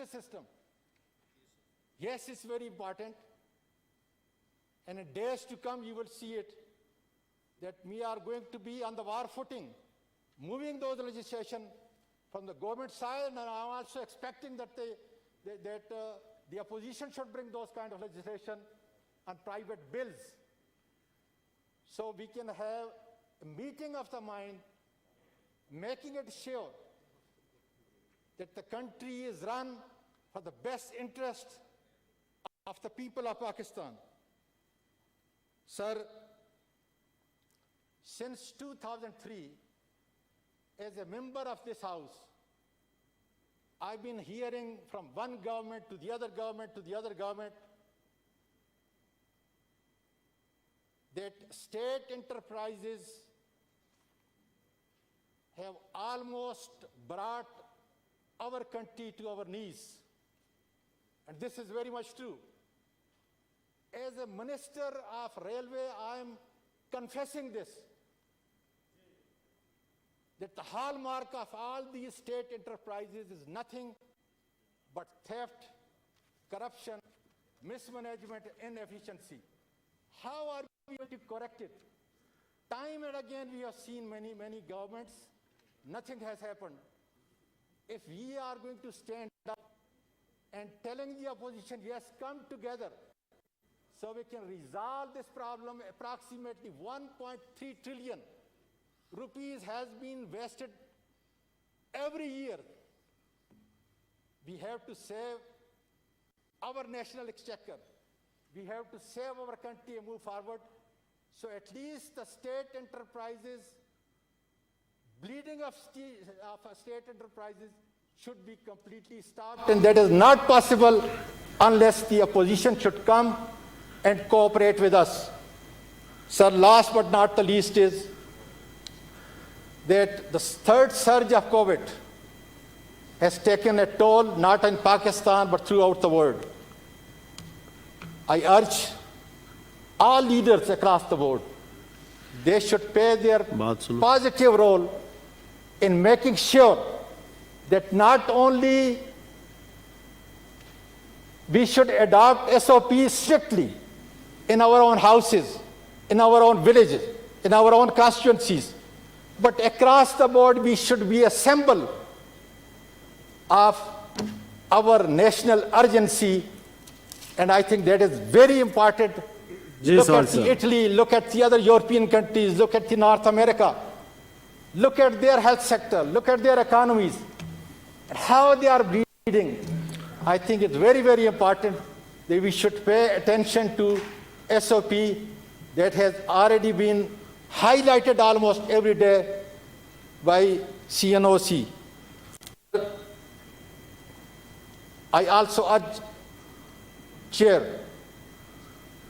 system. Yes, it's very important. And in days to come, you will see it, that we are going to be on the war footing, moving those legislation from the government side, and I'm also expecting that the opposition should bring those kind of legislation on private bills. So we can have a meeting of the mind, making it sure that the country is run for the best interest of the people of Pakistan. Sir, since 2003, as a member of this House, I've been hearing from one government to the other government to the other government that state enterprises have almost brought our country to our knees. And this is very much true. As a minister of railway, I am confessing this, that the hallmark of all these state enterprises is nothing but theft, corruption, mismanagement, inefficiency. How are we going to correct it? Time and again we have seen many governments, nothing has happened. If we are going to stand up and telling the opposition, yes, come together, so we can resolve this problem. Approximately 1.3 trillion rupees has been invested every year. We have to save our national exchequer. We have to save our country and move forward. So at least the state enterprises, bleeding of state enterprises should be completely stopped. And that is not possible unless the opposition should come and cooperate with us. Sir, last but not the least is that the third surge of COVID has taken a toll not in Pakistan but throughout the world. I urge all leaders across the board, they should play their positive role in making sure that not only we should adopt SOPs strictly in our own houses, in our own villages, in our own constituencies, but across the board we should be a symbol of our national urgency, and I think that is very important. Look at Italy, look at the other European countries, look at North America, look at their health sector, look at their economies, and how they are bleeding. I think it's very, very important that we should pay attention to SOP that has already been highlighted almost every day by CNOC. I also urge, Chair,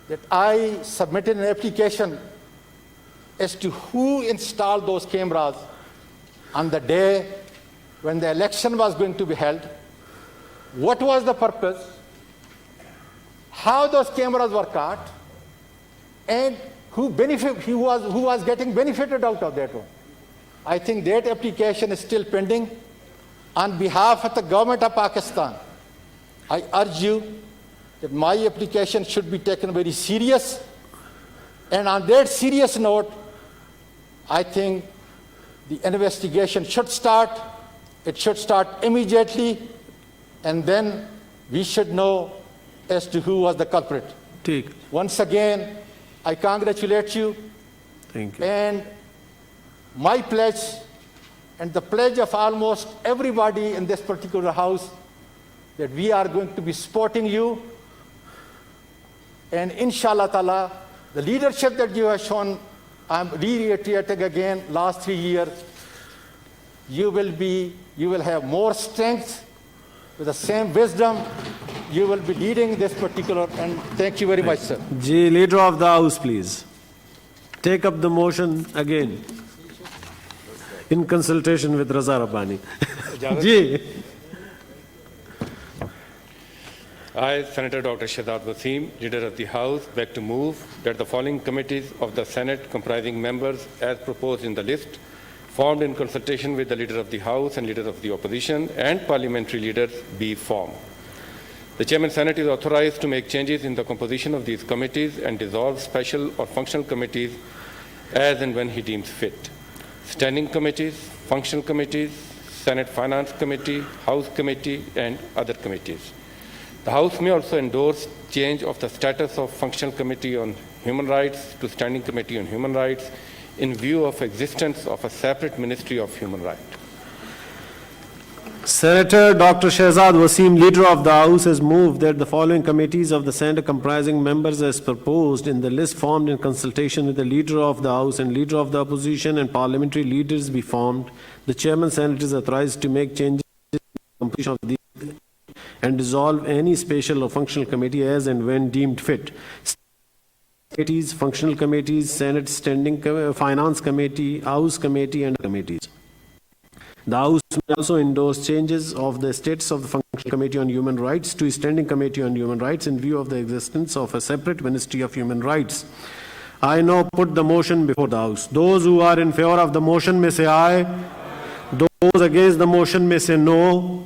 that I submitted an application as to who installed those cameras on the day when the election was going to be held, what was the purpose, how those cameras were caught, and who was getting benefited out of that one. I think that application is still pending. On behalf of the government of Pakistan, I urge you that my application should be taken very serious. And on that serious note, I think the investigation should start. It should start immediately, and then we should know as to who was the culprit. Once again, I congratulate you. Thank you. And my pledge, and the pledge of almost everybody in this particular house, that we are going to be supporting you. And inshallah ta'ala, the leadership that you have shown, I'm reiterating again, last 3 years, you will have more strength, with the same wisdom, you will be leading this particular, and thank you very much, sir. Ji, Leader of the House, please. Take up the motion again, in consultation with Raza Rabbani. Ji. I, Senator Dr. Shahzad Wasim, Leader of the House, beg to move that the following committees of the Senate comprising members as proposed in the list formed in consultation with the Leader of the House and Leader of the Opposition and parliamentary leaders be formed. The Chairman Senate is authorized to make changes in the composition of these committees and dissolve special or functional committees as and when he deems fit. Standing committees, functional committees, Senate Finance Committee, House Committee, and other committees. The House may also endorse change of the status of Functional Committee on Human Rights to Standing Committee on Human Rights in view of existence of a separate Ministry of Human Rights. Senator Dr. Shehzad Wasim, Leader of the House, has moved that the following committees of the Senate comprising members as proposed in the list formed in consultation with the Leader of the House and Leader of the Opposition and parliamentary leaders be formed. The Chairman Senate is authorized to make changes in the composition of these and dissolve any special or functional committee as and when deemed fit. Committees, functional committees, Senate Standing Finance Committee, House Committee, and committees. The House may also endorse changes of the status of the Functional Committee on Human Rights to a Standing Committee on Human Rights in view of the existence of a separate Ministry of Human Rights. I now put the motion before the House. Those who are in favor of the motion may say aye. Those against the motion may say no.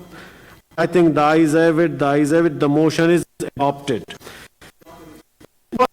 I think the ayes have it. The ayes have it. The motion is adopted.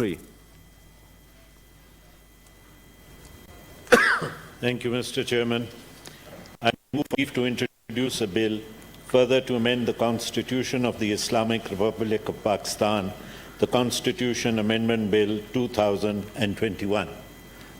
3। Thank you, Mr. Chairman. I move to introduce a bill further to amend the Constitution of the Islamic Republic of Pakistan, the Constitution Amendment Bill 2021.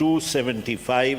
275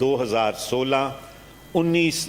2016, 19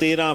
13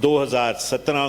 2017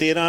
13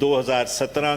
2017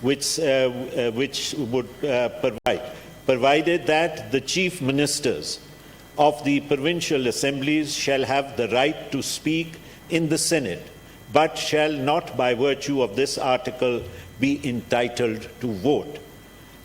which would provided that the chief ministers of the provincial assemblies shall have the right to speak in the Senate, but shall not by virtue of this article be entitled to vote.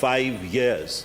5 years,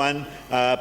1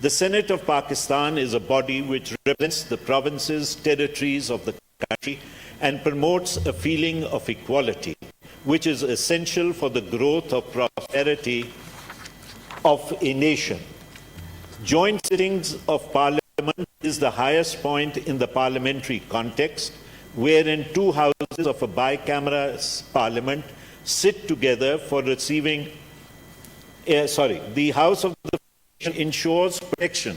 The Senate of Pakistan is a body which represents the provinces, territories of the country and promotes a feeling of equality, which is essential for the growth of prosperity of a nation. Joint sittings of Parliament is the highest point in the parliamentary context, wherein 2 houses of a bicameral Parliament sit together for receiving. The House of the ensures protection.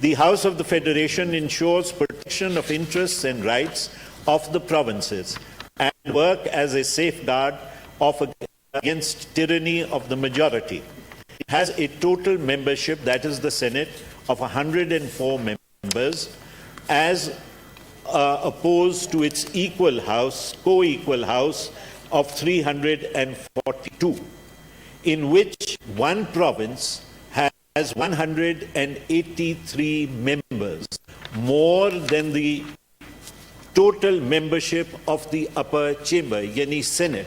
The House of the Federation ensures protection of interests and rights of the provinces and work as a safeguard against tyranny of the majority. It has a total membership, that is the Senate, of 104 members as opposed to its co-equal house of 342, in which one province has 183 members, more than the total membership of the upper chamber, yani Senate.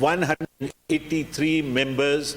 183 members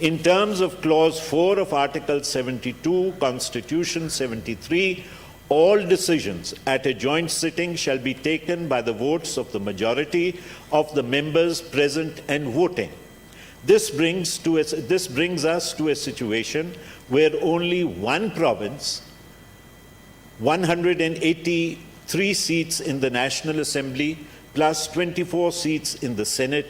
In terms of Clause 4 of Article 72, Constitution 73, all decisions at a joint sitting shall be taken by the votes of the majority of the members present and voting. This brings us to a situation where only one province, 183 seats in the National Assembly plus 24 seats in the Senate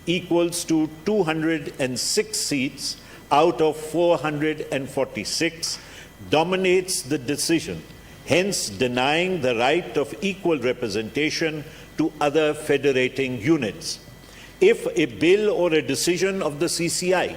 equals to 206 seats out of 446 dominates the decision, hence denying the right of equal representation to other federating units. If a bill or a decision of the CCI,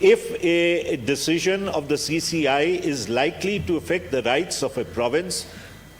If a decision of the CCI is likely to affect the rights of a province,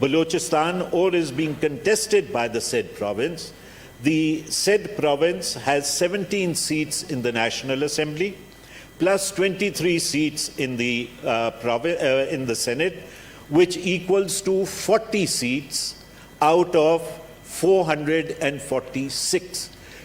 Balochistan or is being contested by the said province. The said province has 17 seats in the National Assembly, plus 23 seats in the Senate, which equals to 40 seats out of 446.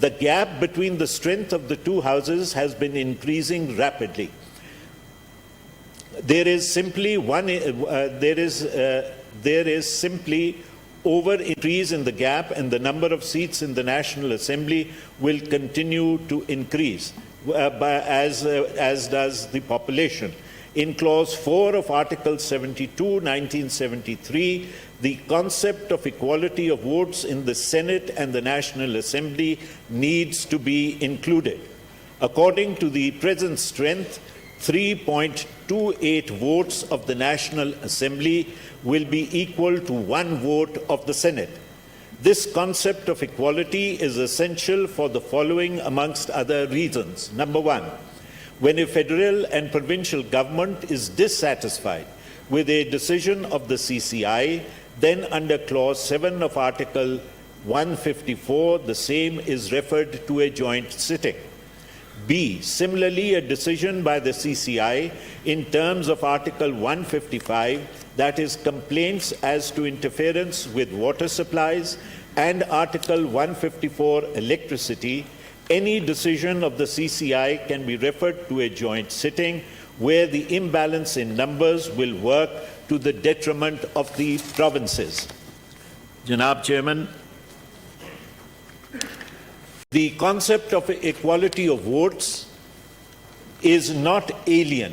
The gap between the strength of the two houses has been increasing rapidly. There is simply over increase in the gap, and the number of seats in the National Assembly will continue to increase as does the population. In Clause 4 of Article 72, 1973, the concept of equality of votes in the Senate and the National Assembly needs to be included. According to the present strength, 3.28 votes of the National Assembly will be equal to 1 vote of the Senate. This concept of equality is essential for the following amongst other reasons. Number one, when a federal and provincial government is dissatisfied with a decision of the CCI, then under Clause 7 of Article 154, the same is referred to a joint sitting. B. Similarly, a decision by the CCI in terms of Article 155, that is, complaints as to interference with water supplies, and Article 154, electricity, any decision of the CCI can be referred to a joint sitting where the imbalance in numbers will work to the detriment of the provinces. Janab Chairman, the concept of equality of votes is not alien.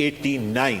89.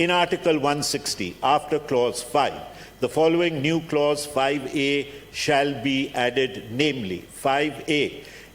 in Article 160, after Clause 5, the following new Clause 5A shall be added, namely 5A.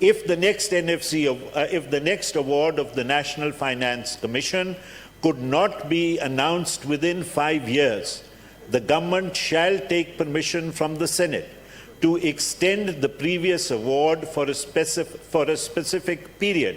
If the next award of the National Finance Commission could not be announced within 5 years, the government shall take permission from the Senate to extend the previous award for a specific period.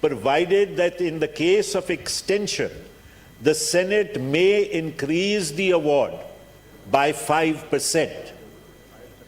provided that in the case of extension the Senate may increase the award by 5%।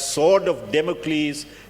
sword of Damocles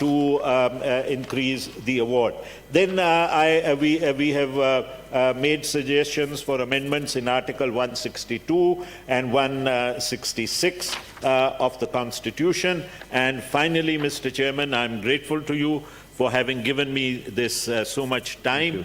to increase the award. Then we have made suggestions for amendments in Article 162 and 166 of the Constitution. And finally, Mr. Chairman, I'm grateful to you for having given me this so much time.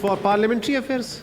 for Parliamentary Affairs?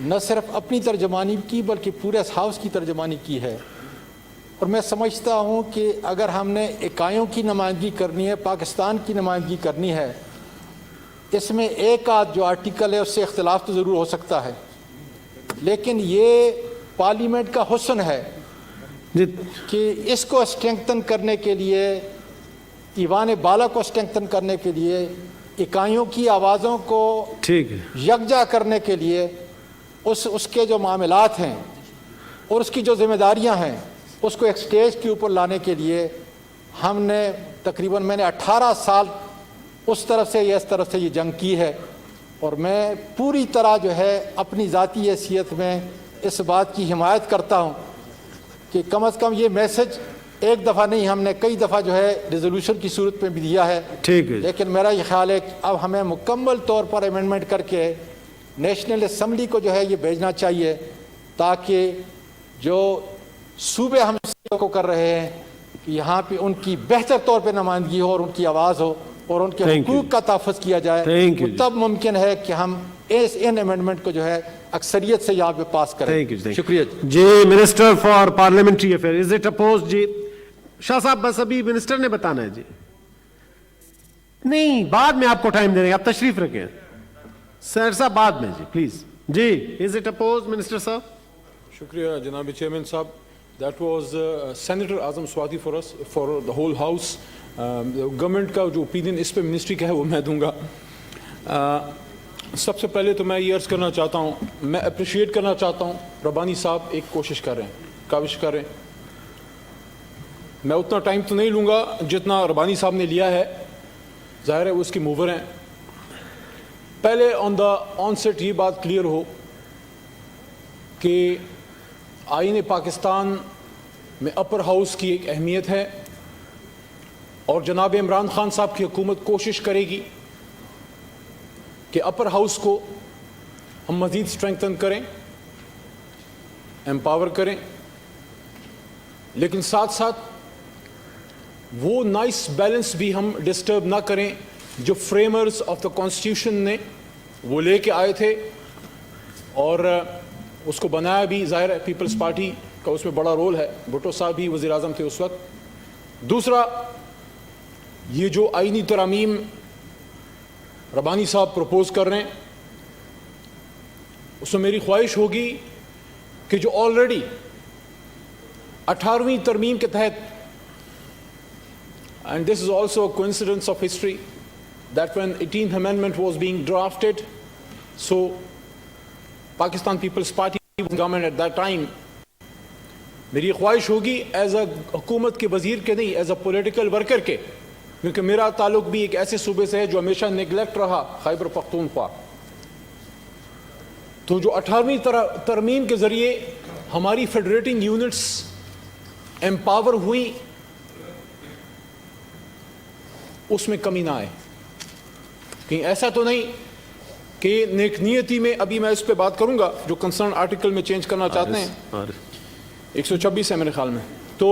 نہ صرف اپنی ترجمانی کی بلکہ پورے house کی ترجمانی کی ہے، اور میں سمجھتا ہوں کہ اگر ہم نے اکائیوں کی نمائندگی کرنی ہے، پاکستان کی نمائندگی کرنی ہے، اس میں ایک آدھ جو آرٹیکل ہے اس سے اختلاف تو ضرور ہو سکتا ہے، لیکن یہ پارلیمنٹ کا حسن ہے کہ اس کو اسٹرینگتھن کرنے کے لیے، ایوان بالا کو اسٹرینگتھن کرنے کے لیے، اکائیوں کی آوازوں کو ٹھیک ہے، یکجا کرنے کے لیے اس کے جو معاملات ہیں اور اس کی جو ذمہ داریاں ہیں اس کو ایک سٹیج کے اوپر لانے کے لیے ہم نے تقریباً میں نے 18 سال اس طرف سے یا اس طرف سے یہ جنگ کی ہے، اور میں پوری طرح جو ہے اپنی ذاتی حیثیت میں اس بات کی حمایت کرتا ہوں کہ کم از کم یہ میسج ایک دفعہ نہیں، ہم نے کئی دفعہ جو ہے ریزولوشن کی صورت میں بھی دیا ہے، ٹھیک ہے، لیکن میرا یہ خیال ہے کہ اب ہمیں مکمل طور پر امینڈمنٹ کر کے نیشنل اسمبلی کو جو ہے یہ بھیجنا چاہیے، تاکہ جو صوبے ہم کو کر رہے ہیں کہ یہاں پہ ان کی بہتر طور پہ نمائندگی ہو اور ان کی آواز ہو اور ان کے حقوق کا تحفظ کیا جائے، تب ممکن ہے کہ ہم ان امینڈمنٹ کو جو ہے اکثریت سے یہاں پہ پاس کریں۔ شکریہ جی minister for parliamentary affair, is it oppose? جی شاہ صاحب بس ابھی منسٹر نے بتانا ہے جی، نہیں بعد میں آپ کو ٹائم دیں گے، آپ تشریف رکھیں سر صاحب بعد میں جی پلیز۔ جی از اٹ اپوز منسٹر صاحب؟ شکریہ جناب چیئرمین صاحب. That was Senator Azam Swati for us, for the whole house. Government کا جو اوپینین اس پہ منسٹری کا ہے وہ میں دوں گا. سب سے پہلے تو میں یہ عرض کرنا چاہتا ہوں، میں اپریشیٹ کرنا چاہتا ہوں ربانی صاحب ایک کوشش کر رہے ہیں، کاوش کر رہے ہیں. میں اتنا ٹائم تو نہیں لوں گا جتنا ربانی صاحب نے لیا ہے، ظاہر ہے وہ اس کے موور ہیں. پہلے آن سیٹ یہ بات کلیئر ہو کہ آئین پاکستان میں اپر ہاؤس کی ایک اہمیت ہے، اور جناب عمران خان صاحب کی حکومت کوشش کرے گی کہ اپر ہاؤس کو ہم مزید اسٹرینگتھن کریں، امپاور کریں، لیکن ساتھ ساتھ وہ نائس بیلنس بھی ہم ڈسٹرب نہ کریں جو فریمرز آف دا کانسٹیٹیوشن نے وہ لے کے آئے تھے، اور اس کو بنایا بھی ظاہر ہے پیپلز پارٹی کا اس میں بڑا رول ہے، بھٹو صاحب بھی وزیر اعظم تھے اس وقت. دوسرا، یہ جو آئینی ترامیم ربانی صاحب پروپوز کر رہے ہیں، اس میں میری خواہش ہوگی کہ جو آلریڈی 18ویں ترمیم کے تحت، and this is also a coincidence of history that when 18th amendment was being drafted, so Pakistan People's Party government at that time, میری خواہش ہوگی ایز اے حکومت کے وزیر کے نہیں، ایز اے پولیٹیکل ورکر کے، کیونکہ میرا تعلق بھی ایک ایسے صوبے سے ہے جو ہمیشہ نیگلیکٹ رہا، خیبر پختونخوا. تو جو 18ویں ترمیم کے ذریعے ہماری فیڈریٹنگ یونٹس امپاور ہوئیں، اس میں کمی نہ آئے. کہیں ایسا تو نہیں کہ نیک نیتی میں، ابھی میں اس پہ بات کروں گا جو کنسرن آرٹیکل میں چینج کرنا چاہتے ہیں، 126 ہے میرے خیال میں. تو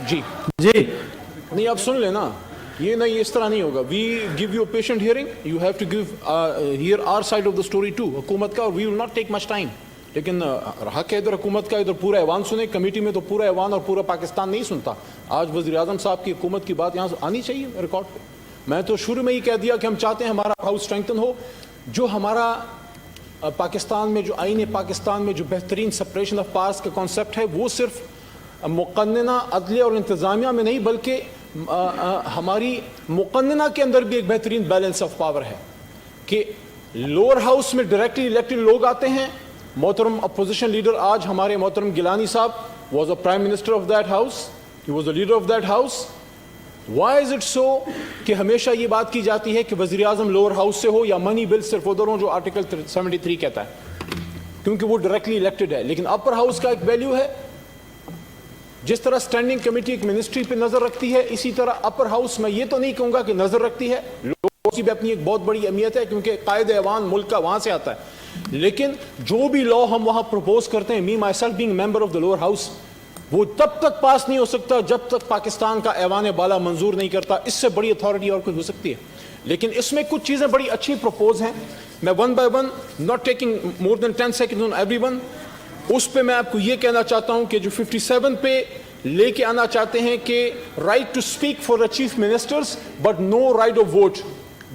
جی نہیں آپ سن لینا، یہ نہیں اس طرح نہیں ہوگا. We give you patient hearing, you have to give here our side of the story too, حکومت کا، اور وی will not take much time. لیکن حق ہے ادھر حکومت کا، ادھر پورا ایوان سنے. کمیٹی میں تو پورا ایوان اور پورا پاکستان نہیں سنتا. آج وزیر اعظم صاحب کی حکومت کی بات یہاں آنی چاہیے ریکارڈ پہ. میں تو شروع میں ہی کہہ دیا کہ ہم چاہتے ہیں ہمارا ہاؤس اسٹرینگتھن ہو. جو ہمارا پاکستان میں، جو آئین پاکستان میں جو بہترین سپریشن آف پاورز کا کانسیپٹ ہے، وہ صرف مقننہ عدلیہ اور انتظامیہ میں نہیں بلکہ ہماری مقننہ کے اندر بھی ایک بہترین بیلنس آف پاور ہے کہ لوور ہاؤس میں ڈائریکٹلی الیکٹڈ لوگ آتے ہیں. محترم اپوزیشن لیڈر آج ہمارے محترم گیلانی صاحب was a prime minister of that house, he was a leader of that house. Why is it so کہ ہمیشہ یہ بات کی جاتی ہے کہ وزیر اعظم لوور ہاؤس سے ہو یا منی بل صرف ادھر ہو جو آرٹیکل 73 کہتا ہے، کیونکہ وہ ڈائریکٹلی الیکٹڈ ہے. لیکن اپر ہاؤس کا ایک ویلیو ہے، جس طرح اسٹینڈنگ کمیٹی ایک منسٹری پہ نظر رکھتی ہے، اسی طرح اپر ہاؤس میں یہ تو نہیں کہوں گا کہ نظر رکھتی ہے، لوگوں کی بھی اپنی ایک بہت بڑی اہمیت ہے کیونکہ قائد ایوان ملک کا وہاں سے آتا ہے. لیکن جو بھی لا ہم وہاں پروپوز کرتے ہیں، me myself being member of the lower house, وہ تب تک پاس نہیں ہو سکتا جب تک پاکستان کا ایوان بالا منظور نہیں کرتا. اس سے بڑی اتھارٹی اور کوئی ہو سکتی ہے؟ لیکن اس میں کچھ چیزیں بڑی اچھی پروپوز ہیں. میں one by one, not taking more than 10 seconds on every one, اس پہ میں آپ کو یہ کہنا چاہتا ہوں کہ جو 57 پہ لے کے آنا چاہتے ہیں کہ right to speak for the chief ministers but no right of vote,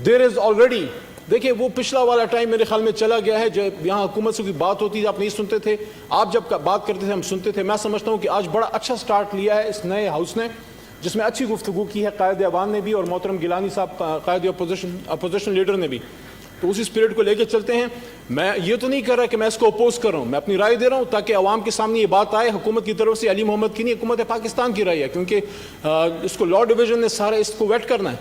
there is already. دیکھیں وہ پچھلا والا ٹائم میرے خیال میں چلا گیا ہے, جب یہاں حکومت سے کوئی بات ہوتی تھی آپ نہیں سنتے تھے, آپ جب بات کرتے تھے ہم سنتے تھے. میں سمجھتا ہوں کہ آج بڑا اچھا سٹارٹ لیا ہے اس نئے ہاؤس نے, جس میں اچھی گفتگو کی ہے قائد ایوان نے بھی اور محترم گیلانی صاحب قائد اپوزیشن لیڈر نے بھی. تو اسی اسپرٹ کو لے کے چلتے ہیں. میں یہ تو نہیں کر رہا کہ میں اس کو اپوز کر رہا ہوں, میں اپنی رائے دے رہا ہوں تاکہ عوام کے سامنے یہ بات آئے. حکومت کی طرف سے علی محمد کی نہیں, حکومت پاکستان کی رائے ہے, کیونکہ اس کو لا ڈویژن نے سارا اس کو ویٹ کرنا ہے.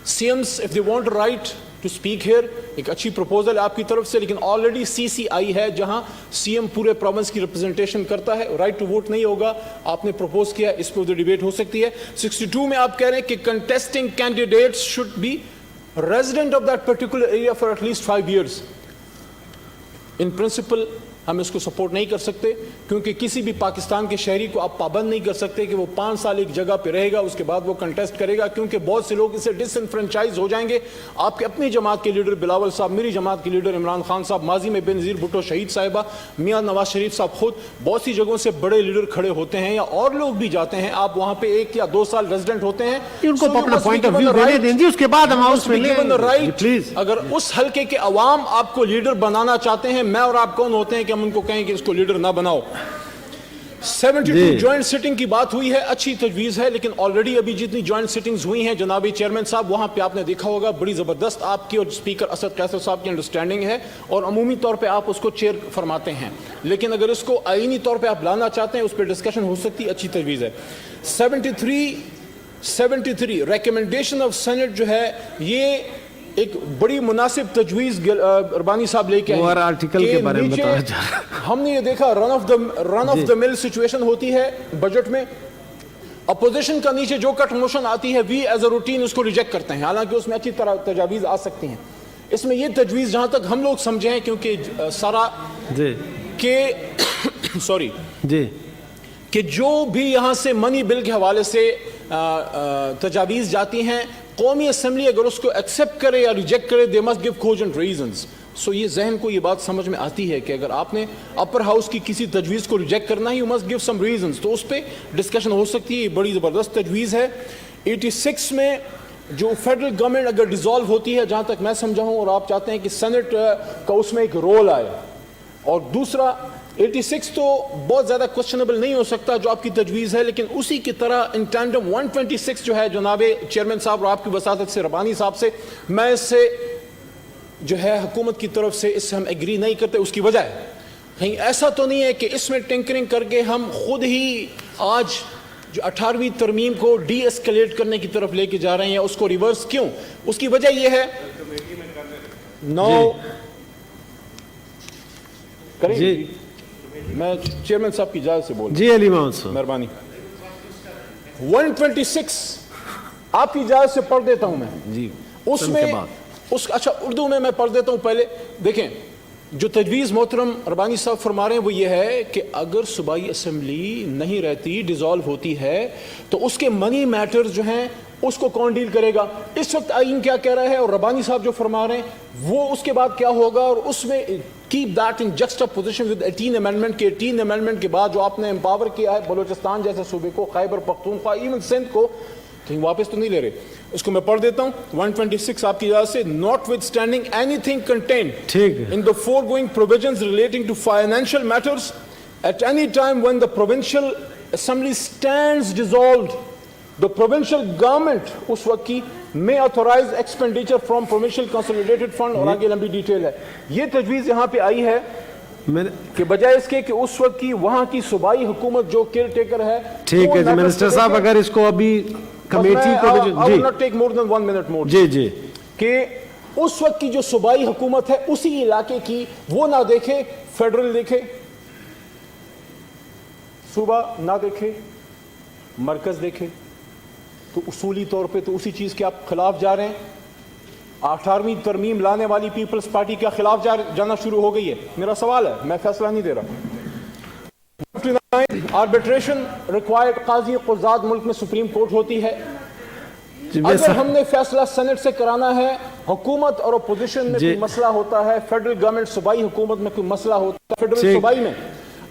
Seems if they want right to speak here, ایک اچھی پروپوزل ہے آپ کی طرف سے, لیکن آلریڈی سی سی آئی ہے جہاں سی ایم پورے پروونس کی ریپرزنٹیشن کرتا ہے. رائٹ ٹو ووٹ نہیں ہوگا, آپ نے پروپوز کیا, اس پہ ڈیبیٹ ہو سکتی ہے. 62 میں آپ کہہ رہے ہیں کہ contesting candidates should be resident of that particular area for at least 5 years. In principle ہم اس کو سپورٹ نہیں کر سکتے, کیونکہ کسی بھی پاکستان کے شہری کو آپ پابند نہیں کر سکتے کہ وہ 5 سال ایک جگہ پہ رہے گا اس کے بعد وہ کنٹیسٹ کرے گا, کیونکہ بہت سے لوگ اسے ڈس انفرنچائز ہو جائیں گے. آپ کے اپنی جماعت کے لیڈر بلاول صاحب, میری جماعت کے لیڈر عمران خان صاحب, ماضی میں بنظیر بھٹو شہید صاحبہ, میاں نواز شریف صاحب, خود بہت سی جگہوں سے بڑے لیڈر کھڑے ہوتے ہیں یا اور لوگ بھی جاتے ہیں. آپ وہاں پہ 1 یا 2 سال ریزیڈنٹ ہوتے ہیں, ان کو اپنا پوائنٹ آف ویو دینے دیں جی, اس کے بعد ہم ہاؤس میں لیں گے پلیز. اگر اس حلقے کے عوام آپ کو لیڈر بنانا چاہتے ہیں, میں اور آپ کون ہوتے ہیں کہ ہم ان کو کہیں کہ اس کو لیڈر نہ بناؤ. 72 جوائنٹ سٹنگ کی بات ہوئی ہے, اچھی تجویز ہے, لیکن آلریڈی ابھی جتنی جوائنٹ سٹنگز ہوئی ہیں جناب چیئرمین صاحب, وہاں پہ آپ نے دیکھا ہوگا بڑی زبردست آپ کی اور اسپیکر اسد قیصر صاحب کی انڈرسٹینڈنگ ہے, اور عمومی طور پہ آپ اس کو چیئر فرماتے ہیں. لیکن اگر اس کو آئینی طور پہ آپ لانا چاہتے ہیں, اس پہ ڈسکشن ہو سکتی, اچھی تجویز ہے. 73 ریکمنڈیشن آف سینٹ جو ہے, یہ ایک بڑی مناسب تجویز ربانی صاحب لے کے آئے. اور آرٹیکل کے بارے میں بتایا جا رہا ہے. ہم نے یہ دیکھا رن آف دا مل سچویشن ہوتی ہے بجٹ میں, اپوزیشن کا نیچے جو کٹ موشن آتی ہے وی ایز اے روٹین اس کو ریجیکٹ کرتے ہیں, حالانکہ اس میں اچھی طرح تجاویز آ سکتی ہیں. اس میں یہ تجویز جہاں تک ہم لوگ سمجھے ہیں, کیونکہ سارا کہ سوری کہ جو بھی یہاں سے منی بل کے حوالے سے تجاویز جاتی ہیں, قومی اسمبلی اگر اس کو ایکسیپٹ کرے یا ریجیکٹ کرے, they must give cogent reasons. سو یہ ذہن کو یہ بات سمجھ میں آتی ہے کہ اگر آپ نے اپر ہاؤس کی کسی تجویز کو ریجیکٹ کرنا ہے, you must give some reasons, تو اس پہ ڈسکشن ہو سکتی ہے. یہ بڑی زبردست تجویز ہے. 86 میں جو فیڈرل گورنمنٹ اگر ڈیزالو ہوتی ہے, جہاں تک میں سمجھا ہوں, اور آپ چاہتے ہیں کہ سینٹ کا اس میں ایک رول آئے, اور دوسرا 86 تو بہت زیادہ کوشچنبل نہیں ہو سکتا جو آپ کی تجویز ہے, لیکن اسی کی طرح ان ٹینڈم 126 جو ہے جناب چیئرمین صاحب اور آپ کی وساطت سے ربانی صاحب سے, میں اس سے جو ہے حکومت کی طرف سے اس سے ہم ایگری نہیں کرتے. اس کی وجہ ہے کہیں ایسا تو نہیں ہے کہ اس میں ٹنکرنگ کر کے ہم خود ہی آج جو 18ویں ترمیم کو ڈی ایسکیلیٹ کرنے کی طرف لے کے جا رہے ہیں, یا اس کو ریورس کیوں. اس کی وجہ یہ ہے کریں میں چیئرمین صاحب کی اجازت سے بول جی علی محمد صاحب, مہربانی. 126 آپ کی اجازت سے پڑھ دیتا ہوں میں جی, اس میں اچھا اردو میں پڑھ دیتا ہوں پہلے. دیکھیں جو تجویز محترم ربانی صاحب فرما رہے ہیں وہ یہ ہے کہ اگر صوبائی اسمبلی نہیں رہتی, ڈیزالو ہوتی ہے, تو اس کے منی میٹرز جو ہیں اس کو کون ڈیل کرے گا. اس وقت آئین کیا کہہ رہا ہے اور ربانی صاحب جو فرما رہے ہیں وہ اس کے بعد کیا ہوگا, اور اس میں keep that in juxtaposition with 18 amendment کے 18 amendment کے بعد جو آپ نے empower کیا ہے بلوچستان جیسے صوبے کو, خیبر پختونخوا, ایون سندھ کو, کہیں واپس تو نہیں لے رہے. اس کو میں پڑھ دیتا ہوں 126 آپ کی اجازت سے. notwithstanding anything contained in the foregoing provisions relating to financial matters at any time when the provincial assembly stands dissolved, the provincial government اس وقت کی may authorize expenditure from provincial consolidated fund, اور آگے لمبی ڈیٹیل ہے. یہ تجویز یہاں پہ آئی ہے کہ بجائے اس کے کہ اس وقت کی وہاں کی صوبائی حکومت جو کیئر ٹیکر ہے, ٹھیک ہے جی منسٹر صاحب, اگر اس کو ابھی کمیٹی کو I will not take more than 1 minute more, جی کہ اس وقت کی جو صوبائی حکومت ہے اسی علاقے کی, وہ نہ دیکھے فیڈرل دیکھے, صوبہ نہ دیکھے, مرکز دیکھے, تو اصولی طور پہ تو اسی چیز کے آپ خلاف جا رہے ہیں. 18ویں ترمیم لانے والی پیپلز پارٹی کے خلاف جانا شروع ہو گئی ہے. میرا سوال ہے, میں فیصلہ نہیں دے رہا. آربیٹریشن ریکوائرڈ, قاضی قضات ملک میں سپریم کورٹ ہوتی ہے. اگر ہم نے فیصلہ سینٹ سے کرانا ہے, حکومت اور اپوزیشن میں کوئی مسئلہ ہوتا ہے, فیڈرل گورنمنٹ صوبائی حکومت میں کوئی مسئلہ ہوتا ہے, فیڈرل صوبائی میں,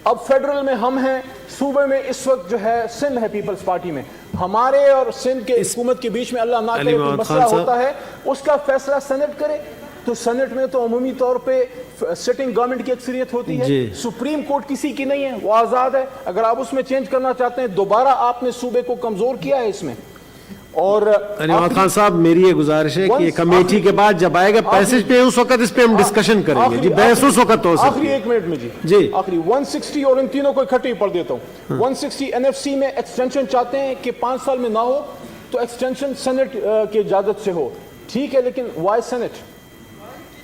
اب فیڈرل میں ہم ہیں, صوبے میں اس وقت جو ہے سندھ ہے پیپلز پارٹی میں, ہمارے اور سندھ کے حکومت کے بیچ میں اللہ نہ کرے کوئی مسئلہ ہوتا ہے, اس کا فیصلہ سینٹ کرے. تو سینٹ میں تو عمومی طور پہ سٹنگ گورنمنٹ کی اکثریت ہوتی ہے, سپریم کورٹ کسی کی نہیں ہے, وہ آزاد ہے. اگر آپ اس میں چینج کرنا چاہتے ہیں, دوبارہ آپ نے صوبے کو کمزور کیا ہے اس میں. اور علی محمد خان صاحب میری یہ گزارش ہے کہ کمیٹی کے بعد جب آئے گا پیسج پہ اس وقت اس پہ ہم ڈسکشن کریں گے جی, بحث اس وقت ہو سکتی ہے. آخری 1 منٹ میں جی آخری 160 اور ان تینوں کو اکٹھے ہی پڑھ دیتا ہوں. 160 NFC میں ایکسٹینشن چاہتے ہیں کہ 5 سال میں نہ ہو تو ایکسٹینشن سینٹ کی اجازت سے ہو, ٹھیک ہے, لیکن وائی سینٹ؟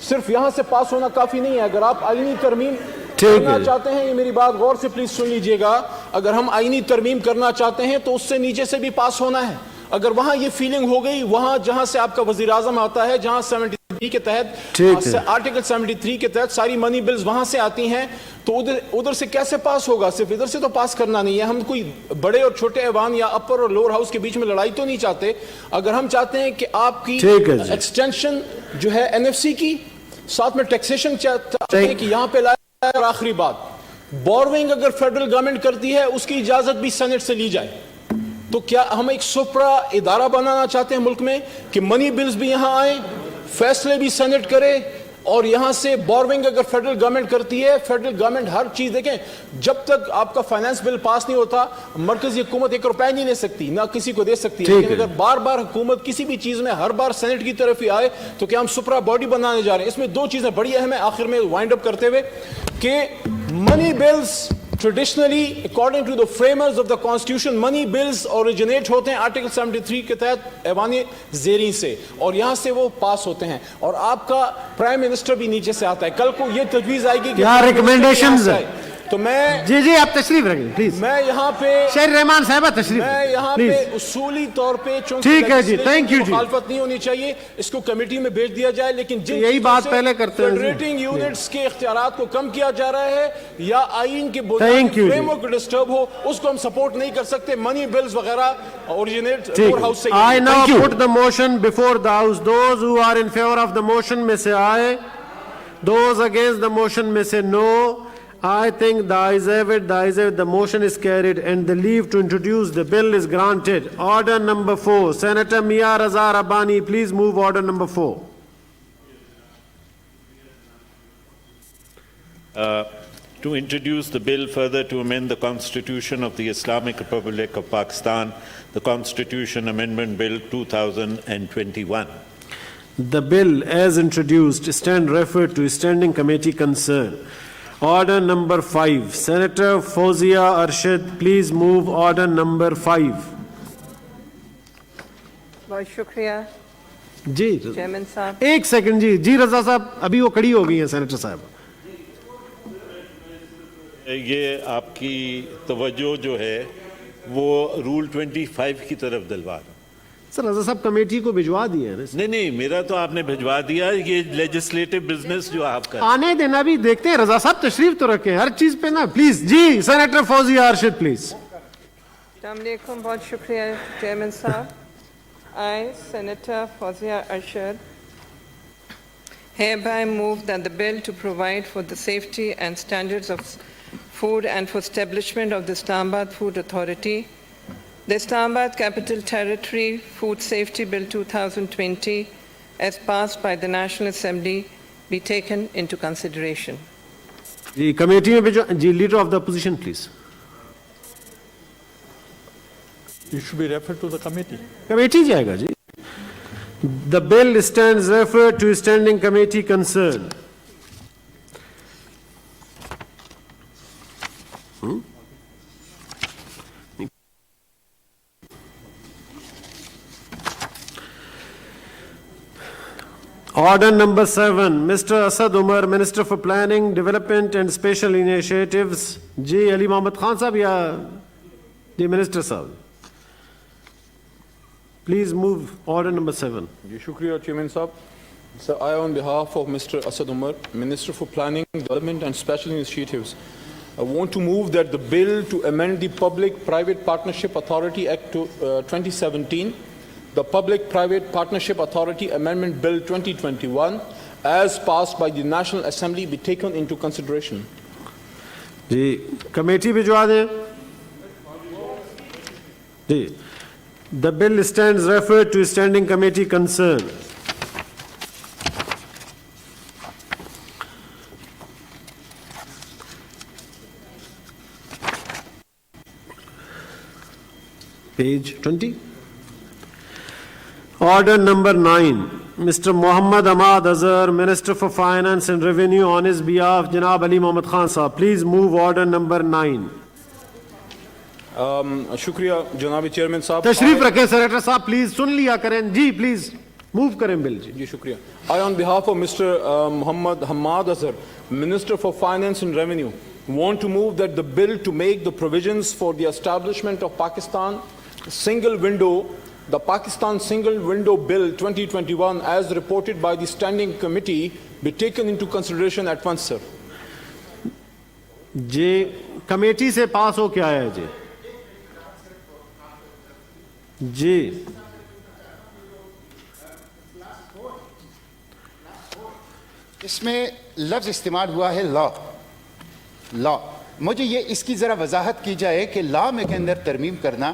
صرف یہاں سے پاس ہونا کافی نہیں ہے. اگر آپ آئینی ترمیم کرنا چاہتے ہیں, یہ میری بات غور سے پلیز سن لیجئے گا, اگر ہم آئینی ترمیم کرنا چاہتے ہیں تو اس سے نیچے سے بھی پاس ہونا ہے. اگر وہاں یہ فیلنگ ہو گئی, وہاں جہاں سے آپ کا وزیر اعظم آتا ہے, جہاں 73 کے تحت آرٹیکل 73 کے تحت ساری منی بلز وہاں سے آتی ہیں, تو ادھر سے کیسے پاس ہوگا؟ صرف ادھر سے تو پاس کرنا نہیں ہے. ہم کوئی بڑے اور چھوٹے ایوان یا اپر اور لوور ہاؤس کے بیچ میں لڑائی تو نہیں چاہتے. اگر ہم چاہتے ہیں کہ آپ کی ایکسٹینشن جو ہے NFC کی, ساتھ میں ٹیکسیشن چاہتے ہیں کہ یہاں پہ لائے. اور آخری بات, بورونگ اگر فیڈرل گورنمنٹ کرتی ہے اس کی اجازت بھی سینٹ سے لی جائے. تو کیا ہم ایک سپرا ادارہ بنانا چاہتے ہیں ملک میں کہ منی بلز بھی یہاں آئیں, فیصلے بھی سینٹ کرے, اور یہاں سے بورونگ اگر فیڈرل گورنمنٹ کرتی ہے, فیڈرل گورنمنٹ ہر چیز, دیکھیں جب تک آپ کا فائنانس بل پاس نہیں ہوتا مرکزی حکومت 1 روپے نہیں لے سکتی, نہ کسی کو دے سکتی ہے. لیکن اگر بار بار حکومت کسی بھی چیز میں ہر بار سینٹ کی طرف ہی آئے تو کیا ہم سپرا باڈی بنانے جا رہے ہیں؟ اس میں 2 چیزیں بڑی اہم ہیں آخر میں وائنڈ اپ کرتے ہوئے, کہ money bills traditionally according to the framers of the constitution money bills originate ہوتے ہیں article 73 کے تحت ایوان زیرین سے, اور یہاں سے وہ پاس ہوتے ہیں, اور آپ کا پرائم منسٹر بھی نیچے سے آتا ہے. کل کو یہ تجویز آئے گی کہ ریکمنڈیشنز تو میں جی آپ تشریف رکھیں پلیز. میں یہاں پہ شہر رحمان صاحبہ تشریف, میں یہاں پہ اصولی طور پہ ٹھیک ہے جی, تھینک یو جی, مخالفت نہیں ہونی چاہیے, اس کو کمیٹی میں بھیج دیا جائے. لیکن یہی بات پہلے کرتے ہیں, فیڈریٹنگ یونٹس کے اختیارات کو کم کیا جا رہا ہے یا آئین کے بنیادی فریم ورک ڈسٹرب ہو, اس کو ہم سپورٹ نہیں کر سکتے. منی بلز وغیرہ اوریجنیٹ لوور ہاؤس سے. I now put the motion before the house. Those who are in favor of the motion may say aye. Those against the motion may say no. I think the ayes have it, the motion is carried and the leave to introduce the bill is granted. Order number 4, Senator Mia Raza Rabbani, please move order number 4. To introduce the bill further to amend the Constitution of the Islamic Republic of Pakistan, the Constitution Amendment Bill 2021. The bill as introduced stand referred to standing committee concern. Order number 5, Senator Fawzia Arshad, please move order number 5. بہت شکریہ جی chairman صاحب. ایک second جی رضا صاحب, ابھی وہ کڑی ہو گئی ہیں سینیٹر صاحب. یہ آپ کی توجہ جو ہے وہ رول 25 کی طرف دلوا رہا. سر رضا صاحب کمیٹی کو بھجوا دیا ہے. نہیں میرا تو آپ نے بھجوا دیا, یہ لیجسلیٹو بزنس جو آپ کا آنے دینا بھی دیکھتے ہیں. رضا صاحب تشریف تو رکھیں ہر چیز پہ نا پلیز. جی سینیٹر فوزیہ ارشد پلیز. السلام علیکم, بہت شکریہ چیئرمین صاحب. I, Senator Fawzia Arshad, hereby move that the bill to provide for the safety and standards of food and for establishment of the Islamabad Food Authority, the Islamabad Capital Territory Food Safety Bill 2020, as passed by the National Assembly, be taken into consideration. جی committee میں بھیجو. جی leader of the opposition please. It should be referred to the committee. کمیٹی جائے گا جی. The bill stands referred to standing committee concern. Order number 7, Mr. Asad Umar, Minister for Planning, Development and Special Initiatives. جی علی محمد خان صاحب یا جی minister صاحب. Please move order number 7. جی شکریہ chairman صاحب. Sir, I on behalf of Mr. Asad Umar, Minister for Planning, Development and Special Initiatives, I want to move that the bill to amend the Public-Private Partnership Authority Act 2017 the Public-Private Partnership Authority Amendment Bill 2021 as passed by the National Assembly be taken into consideration. جی committee بھجوا دیں جی. The bill stands referred to standing committee concern. Page 20. Order number 9. Mr. Muhammad Ahmad Azhar, Minister for Finance and Revenue, on his behalf, Janab Ali Mohammad Khan Sahab. Please move order number 9. شکریہ جناب chairman صاحب. تشریف رکھیں secretary صاحب, please سن لیا کریں جی, please move کریں بل جی. جی شکریہ. I on behalf of Mr. Muhammad Hamad Azhar, Minister for Finance and Revenue, want to move that the bill to make the provisions for the establishment of Pakistan Single Window, the Pakistan Single Window Bill 2021 as reported by the Standing Committee be taken into consideration at once, sir. جی committee سے pass ہو کے آیا ہے جی. جی اس میں لفظ استعمال ہوا ہے لا. مجھے یہ اس کی ذرا وضاحت کی جائے کہ لا میں کے اندر ترمیم کرنا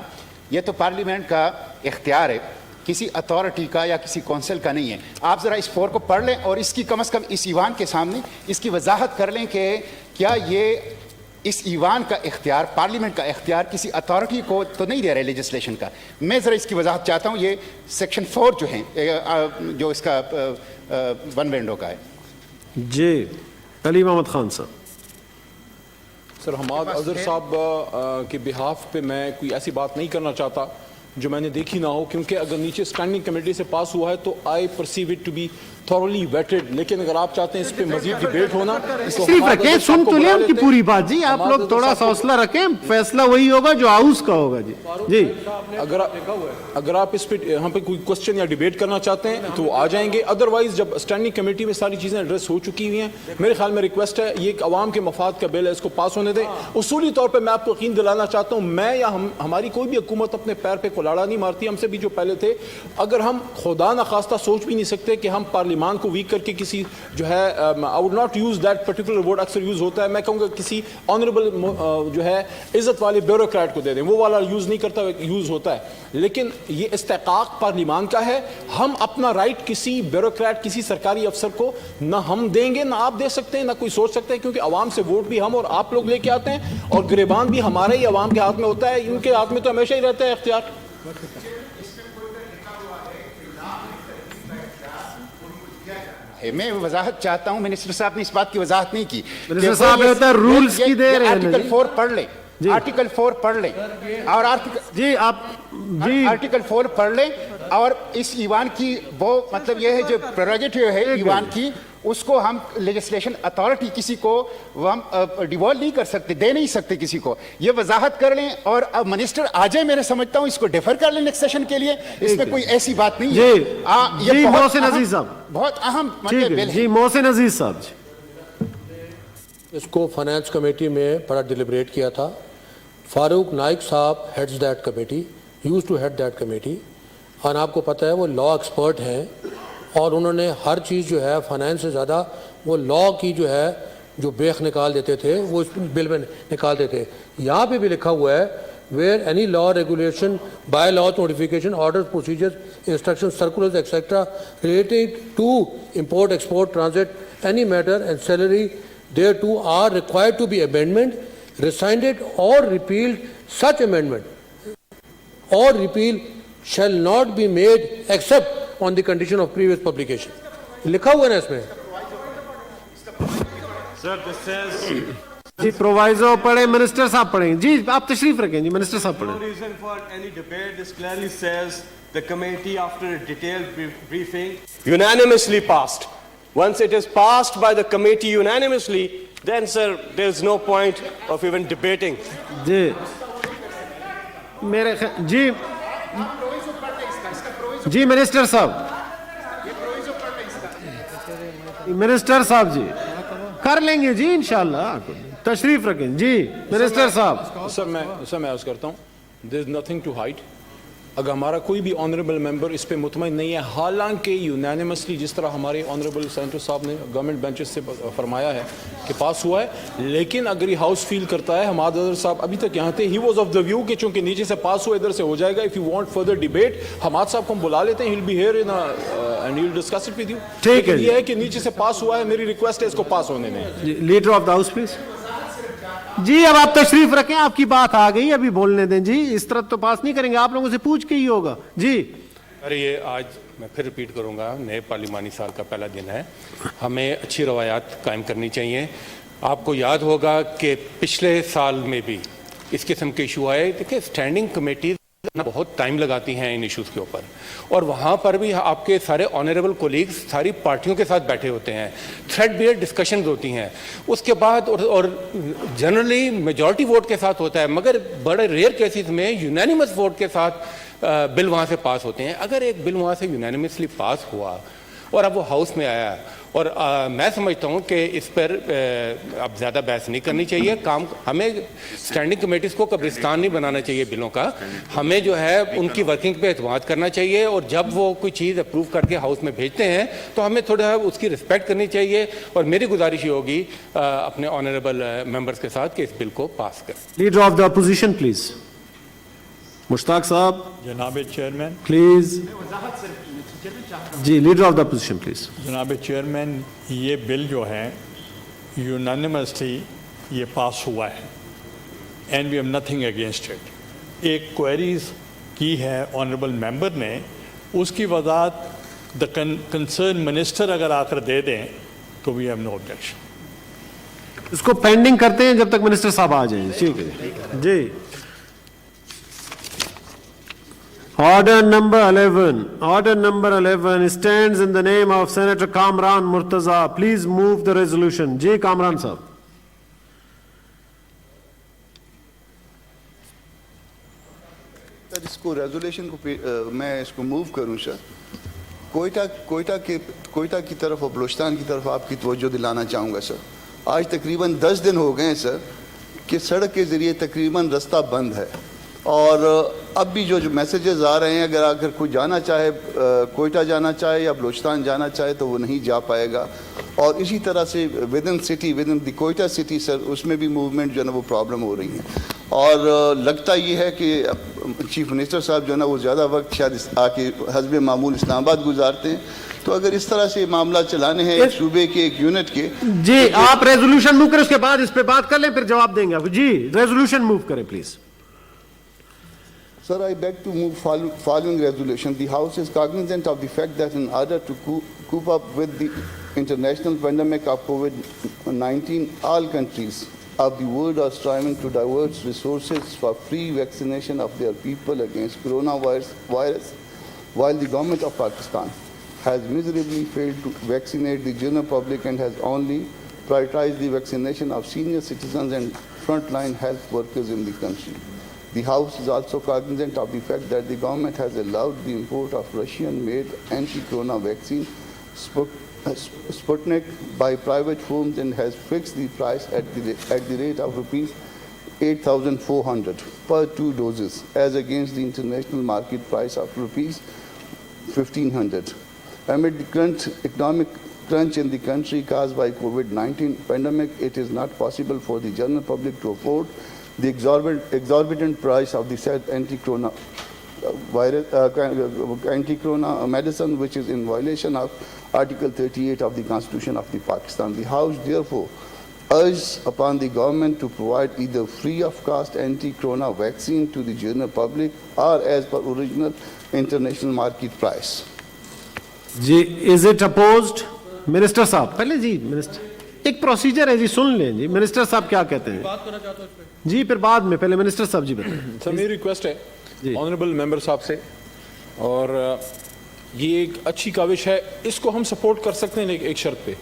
یہ تو پارلیمنٹ کا اختیار ہے, کسی اتھارٹی کا یا کسی کونسل کا نہیں ہے. آپ ذرا اس فور کو پڑھ لیں اور اس کی کم از کم اس ایوان کے سامنے اس کی وضاحت کر لیں کہ کیا یہ اس ایوان کا اختیار, پارلیمنٹ کا اختیار کسی اتھارٹی کو تو نہیں دے رہے لیجسلیشن کا. میں ذرا اس کی وضاحت چاہتا ہوں. یہ سیکشن 4 جو ہیں جو اس کا ون ونڈو کا ہے. جی علی محمد خان صاحب. سر حماد اظہر صاحب کے بہاف پہ میں کوئی ایسی بات نہیں کرنا چاہتا جو میں نے دیکھی نہ ہو, کیونکہ اگر نیچے اسٹینڈنگ کمیٹی سے پاس ہوا ہے تو I perceive it to be thoroughly vetted. لیکن اگر آپ چاہتے ہیں اس پہ مزید ڈیبیٹ ہونا صرف رکھیں, سن تو لیں ان کی پوری بات جی. آپ لوگ تھوڑا سا حوصلہ رکھیں, فیصلہ وہی ہوگا جو ہاؤس کا ہوگا جی. جی اگر آپ اس پہ ہم پہ کوئی کوسچن یا ڈیبیٹ کرنا چاہتے ہیں تو آ جائیں گے. ادروائز جب اسٹینڈنگ کمیٹی میں ساری چیزیں ایڈریس ہو چکی ہوئی ہیں, میرے خیال میں ریکویسٹ ہے یہ ایک عوام کے مفاد کا بل ہے, اس کو پاس ہونے دیں. اصولی طور پہ میں آپ کو یقین دلانا چاہتا ہوں, میں یا ہماری کوئی بھی حکومت اپنے پیر پہ کلاڑا نہیں مارتی. ہم سے بھی جو پہلے تھے, اگر ہم خدا نخواستہ سوچ بھی نہیں سکتے کہ ہم پارلیمان کو ویک کر کے کسی جو ہے I would not use that particular word, اکثر یوز ہوتا ہے, میں کہوں گا کسی آنریبل جو ہے عزت والے بیوروکریٹ کو دے دیں, وہ والا یوز نہیں کرتا, یوز ہوتا ہے. لیکن یہ استحقاق پارلیمان کا ہے. ہم اپنا رائٹ کسی بیوروکریٹ, کسی سرکاری افسر کو نہ ہم دیں گے, نہ آپ دے سکتے ہیں, نہ کوئی سوچ سکتے ہیں, کیونکہ عوام سے ووٹ بھی ہم اور آپ لوگ لے کے آتے ہیں, اور گریبان بھی ہمارے ہی عوام کے ہاتھ میں ہوتا ہے. ان کے ہاتھ میں تو ہمیشہ ہی رہتا ہے اختیار. میں وضاحت چاہتا ہوں, منسٹر صاحب نے اس بات کی وضاحت نہیں کی. منسٹر صاحب ہوتا ہے رولز کی دے رہے ہیں. آرٹیکل 4 پڑھ لیں, آرٹیکل 4 پڑھ لیں, اور جی آپ جی آرٹیکل 4 پڑھ لیں, اور اس ایوان کی وہ مطلب یہ ہے جو پریروگیٹو ہے ایوان کی, اس کو ہم لیجسلیشن اتھارٹی کسی کو ہم ڈیوالو نہیں کر سکتے, دے نہیں سکتے کسی کو. یہ وضاحت کر لیں, اور اب منسٹر آ جائے, میں سمجھتا ہوں اس کو ڈیفر کر لیں نیکسٹ سیشن کے لیے. اس میں کوئی ایسی بات نہیں ہے. جی محسن عزیز صاحب, بہت اہم ٹھیک ہے جی. محسن عزیز صاحب جی. اس کو فائنانس کمیٹی میں بڑا ڈیلیبریٹ کیا تھا. فاروق نائک صاحب heads that committee, used to head that committee, اور آپ کو پتہ ہے وہ لا ایکسپرٹ ہیں, اور انہوں نے ہر چیز جو ہے فائنانس سے زیادہ وہ لا کی جو ہے جو بیخ نکال دیتے تھے وہ اس بل میں نکالتے تھے. یہاں پہ بھی لکھا ہوا ہے where any law, regulation, bylaws, notification, orders, procedures, instructions, circulars, etc. related to import, export, transit, any matter ancillary thereto are required to be amended, rescinded or repealed. Such amendment or repeal shall not be made except on the condition of previous publication. لکھا ہوا ہے نا اس میں. جی پرووائزو پڑھیں, minister صاحب پڑھیں. جی آپ تشریف رکھیں جی, منسٹر صاحب پڑھیں. No reason for any debate. This clearly says the committee, after a detailed briefing, unanimously passed. Once it is passed by the committee unanimously, then sir, there is no point of even debating. جی میرے جی جی minister صاحب, minister صاحب جی کر لیں گے جی انشاءاللہ, تشریف رکھیں جی. منسٹر صاحب سر میں عرض کرتا ہوں, there is nothing to hide. اگر ہمارا کوئی بھی آنریبل ممبر اس پہ مطمئن نہیں ہے، حالانکہ یونینیمسلی جس طرح ہمارے آنریبل سینیٹر صاحب نے گورنمنٹ بینچز سے فرمایا ہے کہ پاس ہوا ہے، لیکن اگر یہ ہاؤس فیل کرتا ہے، حماد اظہر صاحب ابھی تک یہاں تھے، he was of the view کہ چونکہ نیچے سے پاس ہوا ادھر سے ہو جائے گا. If you want further debate Hammad صاحب کو ہم بلا لیتے ہیں، he will be here and he will discuss it with you. ٹھیک ہے، یہ ہے کہ نیچے سے پاس ہوا ہے، میری ریکویسٹ ہے اس کو پاس ہونے دیں. Leader of the house please. جی اب آپ تشریف رکھیں، آپ کی بات آ گئی، ابھی بولنے دیں. جی اس طرح تو پاس نہیں کریں گے، آپ لوگوں سے پوچھ کے ہی ہوگا. جی ارے یہ آج میں پھر ریپیٹ کروں گا، نئے پارلیمانی سال کا پہلا دن ہے، ہمیں اچھی روایات قائم کرنی چاہیے. آپ کو یاد ہوگا کہ پچھلے سال میں بھی اس قسم کے ایشو آئے. دیکھیں اسٹینڈنگ کمیٹیز بہت ٹائم لگاتی ہیں ان ایشوز کے اوپر، اور وہاں پر بھی آپ کے سارے آنریبل کولیگز ساری پارٹیوں کے ساتھ بیٹھے ہوتے ہیں، تھریڈ بیئر ڈسکشنز ہوتی ہیں اس کے بعد، اور جنرلی میجورٹی ووٹ کے ساتھ ہوتا ہے، مگر بڑے ریئر کیسز میں یونینیمس ووٹ کے ساتھ بل وہاں سے پاس ہوتے ہیں. اگر ایک بل وہاں سے یونینیمسلی پاس ہوا اور اب وہ ہاؤس میں آیا، اور میں سمجھتا ہوں کہ اس پر اب زیادہ بحث نہیں کرنی چاہیے. ہمیں اسٹینڈنگ کمیٹیز کو قبرستان نہیں بنانا چاہیے بلوں کا، ہمیں جو ہے ان کی ورکنگ پہ اعتماد کرنا چاہیے، اور جب وہ کوئی چیز اپروو کر کے ہاؤس میں بھیجتے ہیں تو ہمیں تھوڑا اس کی رسپیکٹ کرنی چاہیے. اور میری گزارش یہ ہوگی اپنے آنریبل ممبرس کے ساتھ کہ اس بل کو پاس کریں. Leader of the opposition please. Mushtaq صاحب جناب چیئرمین. پلیز. جی leader of the opposition please. جناب چیئرمین، یہ بل جو ہے یونانیمسلی یہ پاس ہوا ہے، and we have nothing against it. ایک کوئریز کی ہے آنریبل ممبر نے، اس کی وضاحت دا کنسرن منسٹر اگر آ کر دے دیں تو وی ہیو نو آبجیکشن. اس کو پینڈنگ کرتے ہیں جب تک منسٹر صاحب آ جائیں. ٹھیک ہے جی. Order number 11 stands in the name of Senator Kamran Murtaza. Please move the resolution. Ji Kamran sahab. سر اس کو ریزولیشن کو میں اس کو موو کروں سر. کوئٹہ کی طرف اور بلوچستان کی طرف آپ کی توجہ دلانا چاہوں گا سر. آج تقریباً 10 دن ہو گئے ہیں سر کہ سڑک کے ذریعے تقریباً رستہ بند ہے، اور اب بھی جو میسیجز آ رہے ہیں اگر کوئی جانا چاہے، کوئٹہ جانا چاہے یا بلوچستان جانا چاہے تو وہ نہیں جا پائے گا. اور اسی طرح سے within the Quetta city sir اس میں بھی موومنٹ جو ہے نا وہ پرابلم ہو رہی ہے. اور لگتا یہ ہے کہ چیف منسٹر صاحب جو ہے نا وہ زیادہ وقت شاید آ کے حسب معمول اسلام آباد گزارتے ہیں. تو اگر اس طرح سے معاملہ چلانے ہیں ایک صوبے کے ایک یونٹ کے. جی آپ ریزولوشن موو کریں، اس کے بعد اس پہ بات کر لیں، پھر جواب دیں گے آپ. جی ریزولوشن موو کریں please. Sir, I beg to move following resolution. The House is cognizant of the fact that in order to cope up with the international pandemic of COVID-19, all countries of the world are striving to divert resources for free vaccination of their people against coronavirus, while the government of Pakistan has miserably failed to vaccinate the general public and has only prioritized the vaccination of senior citizens and frontline health workers in the country. The House is also cognizant of the fact that the government has allowed the import of Russian-made anti-corona vaccine Sputnik by private firms and has fixed the price at the rate of rupees 8,400 per 2 doses, as against the international market price of rupees 1,500. Amid the current economic crunch in the country caused by COVID-19 pandemic, it is not possible for the general public to afford the exorbitant price of the said anti-corona medicine, which is in violation of Article 38 of the Constitution of the Pakistan. The House therefore urges upon the government to provide either free of cost anti-corona vaccine to the general public or as per original international market price. جی is it opposed? Minister صاحب پہلے جی minister ایک procedure ہے جی، سن لیں جی minister صاحب کیا کہتے ہیں. بات کرنا چاہتا ہوں اس پہ جی پھر بعد میں، پہلے منسٹر صاحب جی بتائیں. سر میری ریکویسٹ ہے آنریبل ممبر صاحب سے، اور یہ ایک اچھی کاوش ہے، اس کو ہم سپورٹ کر سکتے ہیں ایک شرط پہ،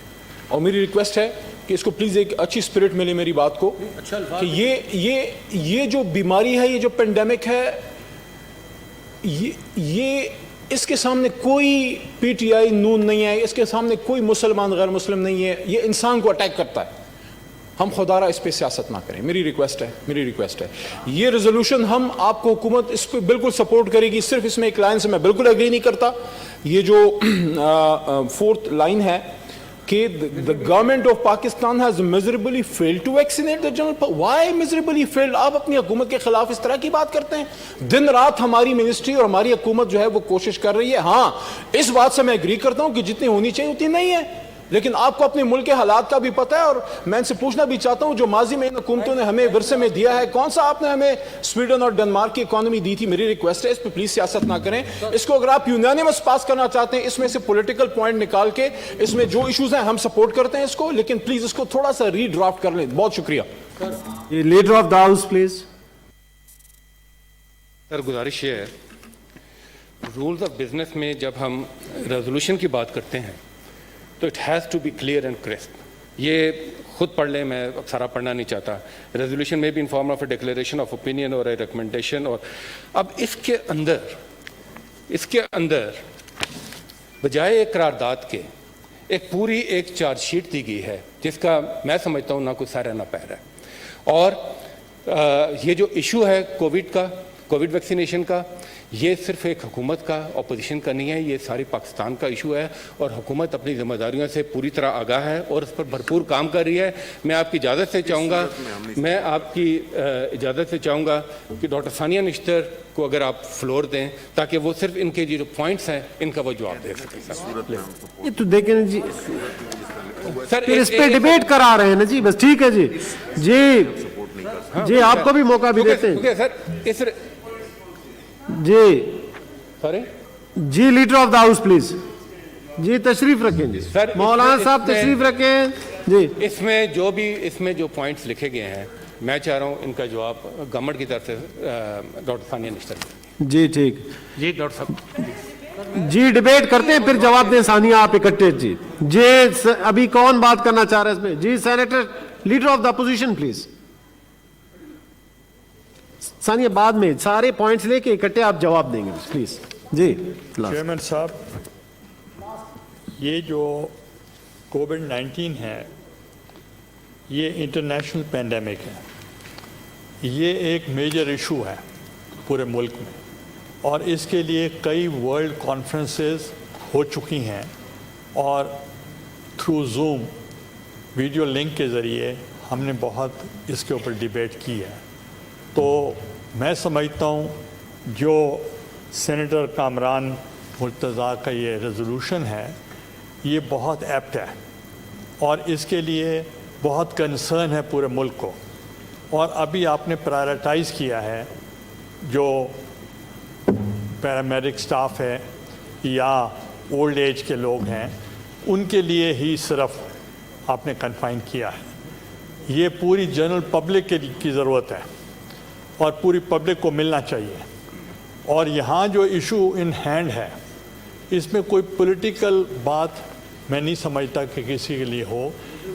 اور میری ریکویسٹ ہے کہ اس کو پلیز ایک اچھی اسپرٹ ملے میری بات کو، کہ یہ جو بیماری ہے، یہ جو پینڈیمک ہے، یہ اس کے سامنے کوئی پی ٹی آئی نون نہیں ہے، اس کے سامنے کوئی مسلمان غیر مسلم نہیں ہے. یہ انسان کو اٹیک کرتا ہے. ہم خدارہ اس پہ سیاست نہ کریں. میری ریکویسٹ ہے. یہ ریزولوشن ہم آپ کو حکومت اس پہ بالکل سپورٹ کرے گی. صرف اس میں ایک لائن سے میں بالکل ایگری نہیں کرتا. یہ جو 4th لائن ہے کہ the government of Pakistan has miserably failed to vaccinate the general public. Why miserably failed? آپ اپنی حکومت کے خلاف اس طرح کی بات کرتے ہیں. دن رات ہماری منسٹری اور ہماری حکومت جو ہے وہ کوشش کر رہی ہے. ہاں اس بات سے میں ایگری کرتا ہوں کہ جتنی ہونی چاہیے اتنی نہیں ہے, لیکن آپ کو اپنے ملک کے حالات کا بھی پتہ ہے. اور میں ان سے پوچھنا بھی چاہتا ہوں, جو ماضی میں ان حکومتوں نے ہمیں ورثے میں دیا ہے, کون سا آپ نے ہمیں سویڈن اور ڈنمارک کی اکانومی دی تھی؟ میری ریکویسٹ ہے اس پہ پلیز سیاست نہ کریں. اس کو اگر آپ یونانیمس پاس کرنا چاہتے ہیں, اس میں سے پولیٹیکل پوائنٹ نکال کے اس میں جو ایشوز ہیں ہم سپورٹ کرتے ہیں اس کو, لیکن پلیز اس کو تھوڑا سا ری ڈرافٹ کر لیں. بہت شکریہ. Leader of the house please. Sir گزارش یہ ہے, رولز آف بزنس میں جب ہم ریزولوشن کی بات کرتے ہیں تو it has to be clear and crisp. یہ خود پڑھ لیں, میں سارا پڑھنا نہیں چاہتا. ریزولوشن میں بھی in form of a declaration of opinion اور اے ریکمنڈیشن. اور اب اس کے اندر بجائے ایک قرارداد کے ایک پوری ایک چارج شیٹ دی گئی ہے جس کا میں سمجھتا ہوں نہ کوئی سر ہے نہ پیر ہے. اور یہ جو ایشو ہے کووڈ ویکسینیشن کا, یہ صرف ایک حکومت کا, اپوزیشن کا نہیں ہے, یہ ساری پاکستان کا ایشو ہے. اور حکومت اپنی ذمہ داریوں سے پوری طرح آگاہ ہے اور اس پر بھرپور کام کر رہی ہے. میں آپ کی اجازت سے چاہوں گا کہ ڈاکٹر ثانیہ نشتر کو اگر آپ فلور دیں تاکہ وہ صرف ان کے جو پوائنٹس ہیں ان کا وہ جواب دے سکیں. یہ تو دیکھیں جی, پھر اس پہ ڈیبیٹ کرا رہے ہیں نا جی. بس ٹھیک ہے جی آپ کو بھی موقع بھی دیتے ہیں. جی leader of the house please. جی تشریف رکھیں جی. مولانا صاحب تشریف رکھیں جی. اس میں جو پوائنٹس لکھے گئے ہیں میں چاہ رہا ہوں ان کا جواب گورنمنٹ کی طرف سے ڈاکٹر ثانیہ نشتر. جی ٹھیک جی ڈاکٹر صاحب جی ڈیبیٹ کرتے ہیں پھر جواب دیں. ثانیہ آپ اکٹھے. جی ابھی کون بات کرنا چاہ رہا ہے اس میں؟ جی senator leader of the opposition please. ثانیہ بعد میں سارے پوائنٹس لے کے اکٹھے آپ جواب دیں گے پلیز. جی چیئرمین صاحب, یہ جو کووڈ-19 ہے یہ انٹرنیشنل پینڈیمک ہے. یہ ایک میجر ایشو ہے پورے ملک میں اور اس کے لیے کئی ورلڈ کانفرنسز ہو چکی ہیں اور تھرو زوم ویڈیو لنک کے ذریعے ہم نے بہت اس کے اوپر ڈیبیٹ کی ہے. تو میں سمجھتا ہوں جو سینیٹر کامران مرتضیٰ کا یہ ریزولوشن ہے یہ بہت ایپٹ ہے اور اس کے لیے بہت کنسرن ہے پورے ملک کو. اور ابھی آپ نے پرائرٹائز کیا ہے جو پیرامیڈک سٹاف ہے یا اولڈ ایج کے لوگ ہیں ان کے لیے ہی صرف آپ نے کنفائن کیا ہے. یہ پوری جنرل پبلک کی ضرورت ہے اور پوری پبلک کو ملنا چاہیے. اور یہاں جو ایشو ان ہینڈ ہے اس میں کوئی پولیٹیکل بات میں نہیں سمجھتا کہ کسی کے لیے ہو.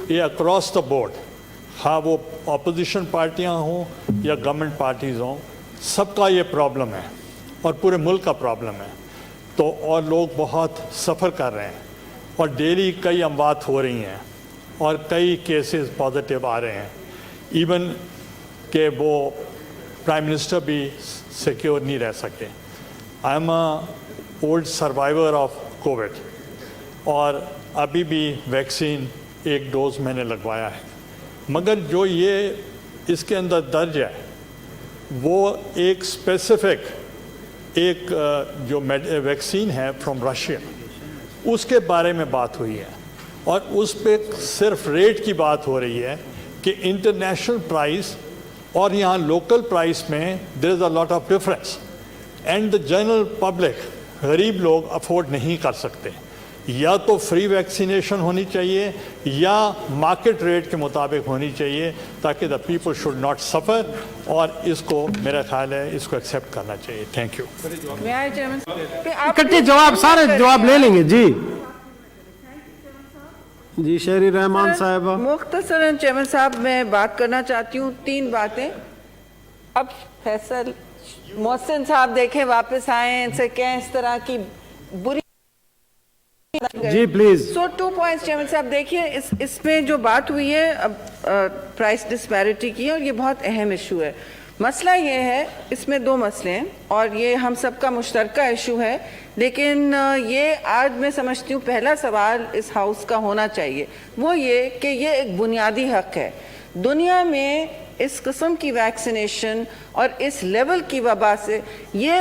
یہ اکراس دا بورڈ, ہاں وہ اپوزیشن پارٹیاں ہوں یا گورنمنٹ پارٹیز ہوں, سب کا یہ پرابلم ہے اور پورے ملک کا پرابلم ہے. تو اور لوگ بہت سفر کر رہے ہیں اور ڈیلی کئی اموات ہو رہی ہیں اور کئی کیسز پازیٹیو آ رہے ہیں. ایون کہ وہ پرائم منسٹر بھی سیکیور نہیں رہ سکے. I am a old survivor of Covid اور ابھی بھی ویکسین ایک ڈوز میں نے لگوایا ہے. مگر جو یہ اس کے اندر درج ہے وہ ایک اسپیسیفک ایک جو ویکسین ہے فرام رشیا اس کے بارے میں بات ہوئی ہے اور اس پہ صرف ریٹ کی بات ہو رہی ہے کہ انٹرنیشنل پرائس اور یہاں لوکل پرائس میں there is a lot of difference and the general public غریب لوگ افورڈ نہیں کر سکتے. یا تو فری ویکسینیشن ہونی چاہیے یا مارکیٹ ریٹ کے مطابق ہونی چاہیے تاکہ the people should not suffer. اور اس کو میرا خیال ہے اس کو ایکسیپٹ کرنا چاہیے. Thank you. اکٹھے جواب سارے جواب لے لیں گے. جی شہری رحمان صاحبہ. مختصراً چیئرمین صاحب میں بات کرنا چاہتی ہوں 3 باتیں. اب فیصل محسن صاحب دیکھیں واپس آئیں, ان سے کہیں اس طرح کی بری جی پلیز. سو 2 points چیئرمین صاحب. دیکھیے اس میں جو بات ہوئی ہے اب پرائس ڈسپیرٹی کی، اور یہ بہت اہم ایشو ہے. مسئلہ یہ ہے، اس میں 2 مسئلے ہیں اور یہ ہم سب کا مشترکہ ایشو ہے، لیکن یہ آج میں سمجھتی ہوں پہلا سوال اس ہاؤس کا ہونا چاہیے، وہ یہ کہ یہ ایک بنیادی حق ہے. دنیا میں اس قسم کی ویکسینیشن اور اس لیول کی وبا سے یہ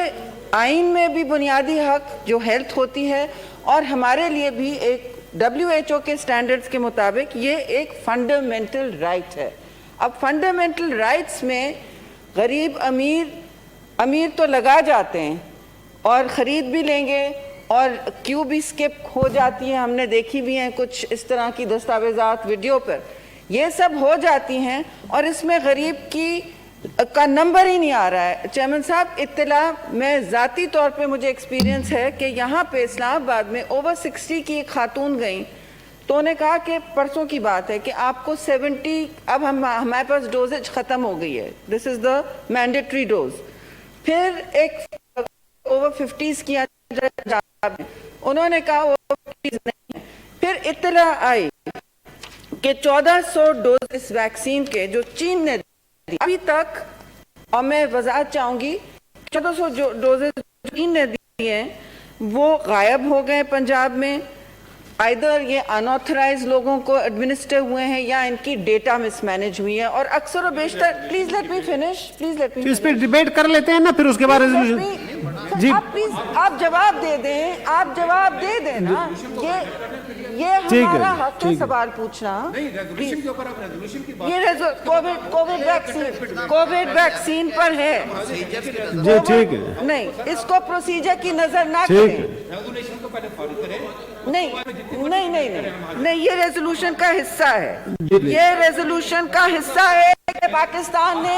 آئین میں بھی بنیادی حق جو ہیلتھ ہوتی ہے، اور ہمارے لیے بھی ایک WHO کے سٹینڈرڈز کے مطابق یہ ایک فنڈامنٹل رائٹ ہے. اب فنڈامنٹل رائٹس میں غریب امیر تو لگا جاتے ہیں اور خرید بھی لیں گے، اور کیو بھی سکپ ہو جاتی ہے، ہم نے دیکھی بھی ہیں کچھ اس طرح کی دستاویزات ویڈیو پر، یہ سب ہو جاتی ہیں، اور اس میں غریب کا نمبر ہی نہیں آ رہا ہے. چیئرمین صاحب، اطلاع میں ذاتی طور پہ مجھے ایکسپیرینس ہے کہ یہاں پہ اسلام آباد میں اوور 60 کی ایک خاتون گئیں تو انہیں کہا کہ پرسوں کی بات ہے کہ آپ کو 70 اب ہمارے پاس ڈوزج ختم ہو گئی ہے، this is the mandatory dose. پھر ایک اوور 50s کی انہوں نے کہا اوور 50s نہیں ہے. پھر اطلاع آئی کہ 1400 ڈوز اس ویکسین کے جو چین نے دی ابھی تک، اور میں وضاحت چاہوں گی، 1400 ڈوزز چین نے دی ہیں وہ غائب ہو گئے پنجاب میں. آئیدر یہ انآتھرائز لوگوں کو ایڈمنسٹر ہوئے ہیں یا ان کی ڈیٹا مس مینج ہوئی ہے، اور اکثر و بیشتر پلیز لیٹ می فنش اس پہ ڈیبیٹ کر لیتے ہیں نا، پھر اس کے بعد ریزولوشن. جی پلیز آپ جواب دے دیں نا. یہ ہمارا حق ہے سوال پوچھنا. یہ کووڈ ویکسین پر ہے. جی ٹھیک ہے. نہیں، اس کو پروسیجر کی نظر نہ کریں. نہیں، یہ ریزولوشن کا حصہ ہے. یہ ریزولوشن کا حصہ ہے کہ پاکستان نے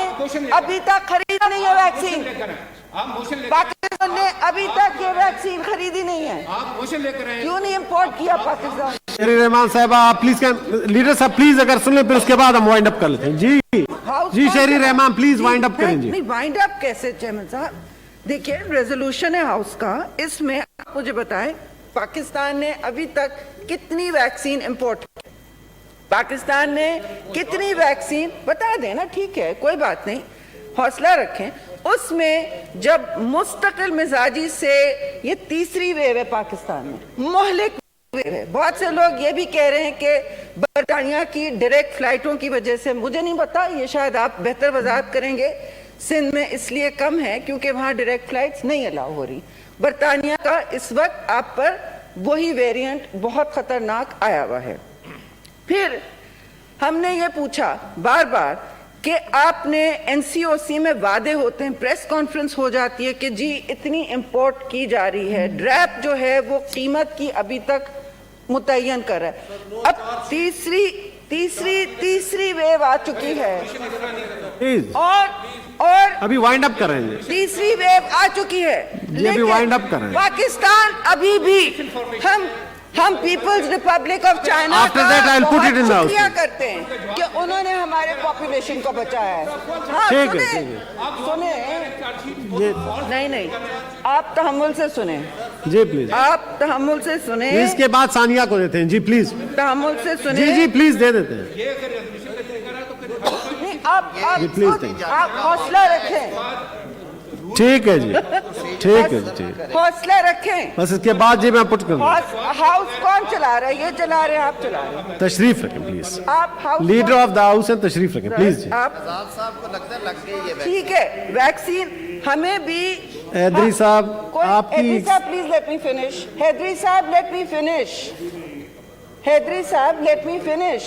ابھی تک خریدا نہیں ہے ویکسین. پاکستان نے ابھی تک یہ ویکسین خریدی نہیں ہے. کیوں نہیں امپورٹ کیا پاکستان؟ شری رحمان صاحب آپ پلیز، لیڈر صاحب پلیز اگر سن لیں پھر اس کے بعد ہم وائنڈ اپ کر لیتے ہیں. جی شری رحمان پلیز وائنڈ اپ کریں. جی نہیں، وائنڈ اپ کیسے چیئرمین صاحب؟ دیکھیں ریزولوشن ہے ہاؤس کا، اس میں آپ مجھے بتائیں پاکستان نے ابھی تک کتنی ویکسین امپورٹ کی؟ پاکستان نے کتنی ویکسین بتا دیں نا. ٹھیک ہے، کوئی بات نہیں، حوصلہ رکھیں. اس میں جب مستقل مزاجی سے یہ تیسری ویو ہے پاکستان میں، مہلک ویو ہے. بہت سے لوگ یہ بھی کہہ رہے ہیں کہ برطانیہ کی ڈائریکٹ فلائٹوں کی وجہ سے، مجھے نہیں پتا، یہ شاید آپ بہتر وضاحت کریں گے. سندھ میں اس لیے کم ہے کیونکہ وہاں ڈائریکٹ فلائٹس نہیں الاؤ ہو رہی. برطانیہ کا اس وقت آپ پر وہی ویریئنٹ بہت خطرناک آیا ہوا ہے. پھر ہم نے یہ پوچھا بار بار کہ آپ نے NCOC میں وعدے ہوتے ہیں، پریس کانفرنس ہو جاتی ہے کہ جی اتنی امپورٹ کی جا رہی ہے. ڈریپ جو ہے وہ قیمت کی ابھی تک متعین کر رہا ہے. اب تیسری ویو آ چکی ہے اور ابھی وائنڈ اپ کریں گے. تیسری ویو آ چکی ہے، ابھی وائنڈ اپ کریں. پاکستان ابھی بھی ہم پیپلز ریپبلک آف چائنا کا بہت شکریہ کرتے ہیں کہ انہوں نے ہمارے پاپولیشن کو بچایا ہے. نہیں، آپ تحمل سے سنیں. جی پلیز آپ تحمل سے سنیں. اس کے بعد ثانیہ کو دیتے ہیں. جی پلیز تحمل سے سنیں. جی پلیز دے دیتے ہیں. آپ حوصلہ رکھیں. ٹھیک ہے جی، ٹھیک ہے جی، حوصلہ رکھیں. بس اس کے بعد جی میں پٹ کروں. ہاؤس کون چلا رہا ہے؟ یہ چلا رہے ہیں، آپ چلا رہے ہیں. تشریف رکھیں پلیز. آپ لیڈر آف دا ہاؤس ہیں، تشریف رکھیں پلیز. جی ٹھیک ہے. ویکسین ہمیں بھی. حیدری صاحب آپ کی، پلیز لیٹ می فنش. حیدری صاحب لیٹ می فنش. حیدری صاحب لیٹ می فنش.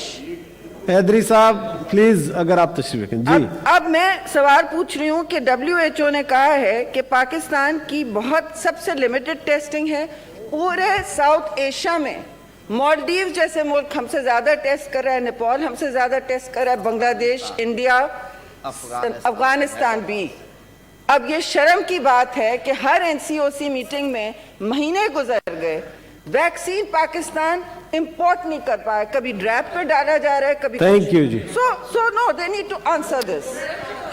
حیدری صاحب پلیز اگر آپ تشریف رکھیں. جی اب میں سوال پوچھ رہی ہوں کہ WHO نے کہا ہے کہ پاکستان کی بہت سب سے لمیٹڈ ٹیسٹنگ ہے پورے ساؤتھ ایشیا میں. مالدیو جیسے ملک ہم سے زیادہ ٹیسٹ کر رہا ہے، نیپال ہم سے زیادہ ٹیسٹ کر رہا ہے، بنگلہ دیش، انڈیا، افغانستان بھی. اب یہ شرم کی بات ہے کہ ہر NCOC میٹنگ میں مہینے گزر گئے، ویکسین پاکستان امپورٹ نہیں کر پایا. کبھی ڈریپ پہ ڈالا جا رہا ہے، کبھی. تھینک یو جی. So no, they need to answer this.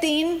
3,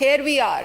here we are.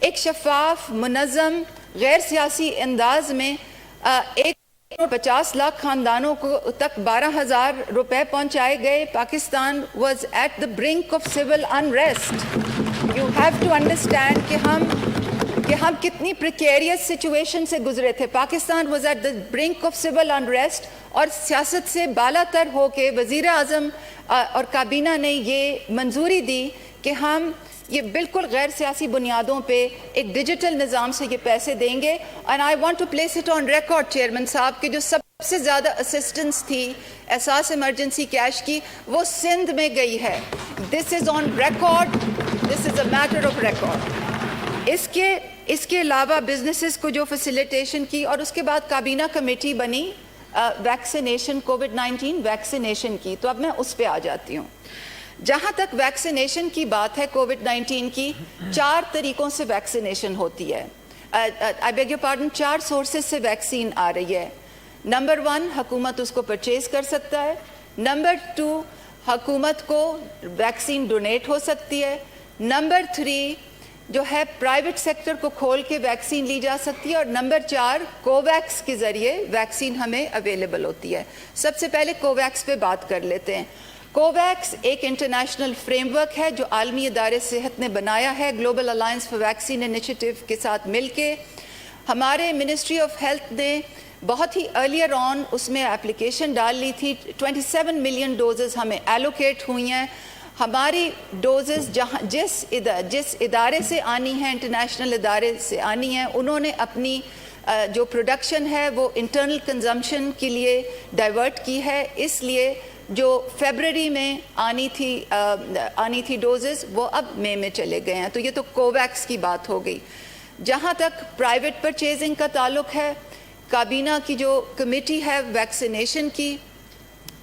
ایک شفاف منظم غیر سیاسی انداز میں 1.50 لاکھ خاندانوں کو تک 12,000 روپے پہنچائے گئے. Pakistan was at the brink of civil unrest. You have to understand کہ ہم کتنی پریکیریس سچویشن سے گزرے تھے. Pakistan was at the brink of civil unrest اور سیاست سے بالا تر ہو کے وزیر اعظم اور کابینہ نے یہ منظوری دی کہ ہم یہ بالکل غیر سیاسی بنیادوں پہ ایک ڈیجیٹل نظام سے یہ پیسے دیں گے. And I want to place it on record chairman صاحب کہ جو سب سے زیادہ اسسٹنس تھی احساس ایمرجنسی کیش کی وہ سندھ میں گئی ہے. This is on record, this is a matter of record. اس کے علاوہ بزنسز کو جو فیسیلیٹیشن کی اور اس کے بعد کابینہ کمیٹی بنی ویکسینیشن کووڈ-19 ویکسینیشن کی. تو اب میں اس پہ آ جاتی ہوں. جہاں تک ویکسینیشن کی بات ہے کووڈ-19 کی 4 طریقوں سے ویکسینیشن ہوتی ہے. آئی بیگ یور پارڈن 4 سورسز سے ویکسین آ رہی ہے. نمبر 1 حکومت اس کو پرچیز کر سکتا ہے. نمبر 2 حکومت کو ویکسین ڈونیٹ ہو سکتی ہے. نمبر 3 جو ہے پرائیویٹ سیکٹر کو کھول کے ویکسین لی جا سکتی ہے. اور نمبر 4 کوویکس کے ذریعے ویکسین ہمیں اویلیبل ہوتی ہے. سب سے پہلے کوویکس پہ بات کر لیتے ہیں. کوویکس ایک انٹرنیشنل فریم ورک ہے جو عالمی ادارے صحت نے بنایا ہے global alliance for vaccine initiative کے ساتھ مل کے. ہمارے منسٹری آف ہیلتھ نے بہت ہی ارلیئر آن اس میں اپلیکیشن ڈال لی تھی. 27 ملین ڈوزز ہمیں ایلوکیٹ ہوئی ہیں. ہماری ڈوزز جس ادارے سے آنی ہیں انٹرنیشنل ادارے سے آنی ہیں انہوں نے اپنی جو پروڈکشن ہے وہ انٹرنل کنزمپشن کے لیے ڈائیورٹ کی ہے. اس لیے جو فیبرری میں آنی تھی ڈوزز وہ اب مئی میں چلے گئے ہیں. تو یہ تو کوویکس کی بات ہو گئی. جہاں تک پرائیویٹ پرچیزنگ کا تعلق ہے کابینہ کی جو کمیٹی ہے ویکسینیشن کی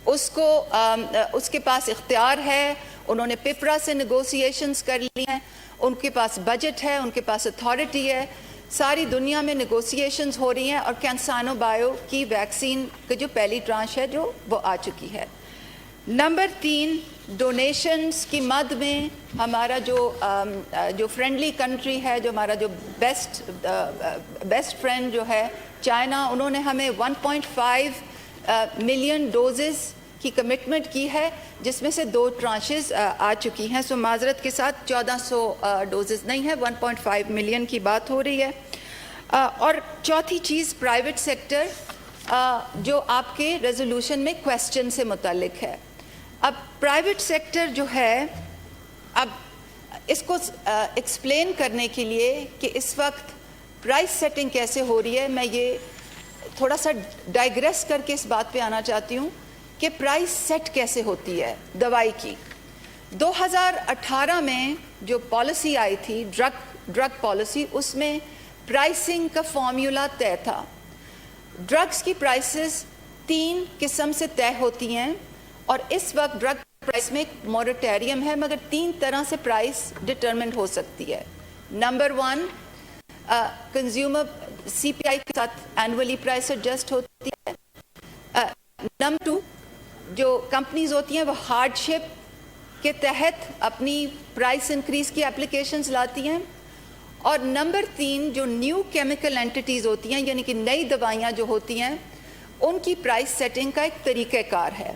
اس کے پاس اختیار ہے. انہوں نے پپرا سے نیگوسیشنز کر لی ہیں. ان کے پاس بجٹ ہے, ان کے پاس اتھارٹی ہے. ساری دنیا میں نیگوسیشنز ہو رہی ہیں اور کینسانو بایو کی ویکسین کی جو پہلی ٹرانش ہے جو وہ آ چکی ہے. نمبر 3 ڈونیشنز کی مد میں ہمارا جو فرینڈلی کنٹری ہے جو ہمارا جو بیسٹ فرینڈ جو ہے چائنا, انہوں نے ہمیں 1.5 ملین ڈوزز کی کمٹمنٹ کی ہے جس میں سے 2 ٹرانشز آ چکی ہیں. سو معذرت کے ساتھ 1400 ڈوزز نہیں ہے, 1.5 ملین کی بات ہو رہی ہے. اور چوتھی چیز پرائیویٹ سیکٹر جو آپ کے ریزولوشن میں کویسچن سے متعلق ہے. اب پرائیویٹ سیکٹر جو ہے اب اس کو ایکسپلین کرنے کے لیے کہ اس وقت پرائس سیٹنگ کیسے ہو رہی ہے میں یہ تھوڑا سا ڈائیگریس کر کے اس بات پہ آنا چاہتی ہوں کہ پرائس سیٹ کیسے ہوتی ہے دوائی کی. 2018 میں جو پالیسی آئی تھی ڈرگ پالیسی, اس میں پرائسنگ کا فارمولا طے تھا. ڈرگز کی پرائسز 3 قسم سے طے ہوتی ہیں اور اس وقت ڈرگ پرائس میں ایک موریٹیریم ہے مگر 3 طرح سے پرائس ڈٹرمنٹ ہو سکتی ہے. نمبر 1 کنزیومر CPI کے ساتھ اینولی پرائس ایڈجسٹ ہوتی ہے. نمبر 2 جو کمپنیز ہوتی ہیں وہ ہارڈ شپ کے تحت اپنی پرائس انکریز کی اپلیکیشنز لاتی ہیں. اور نمبر 3 جو نیو کیمیکل اینٹیز ہوتی ہیں یعنی کہ نئی دوائیاں جو ہوتی ہیں ان کی پرائس سیٹنگ کا ایک طریقہ کار ہے.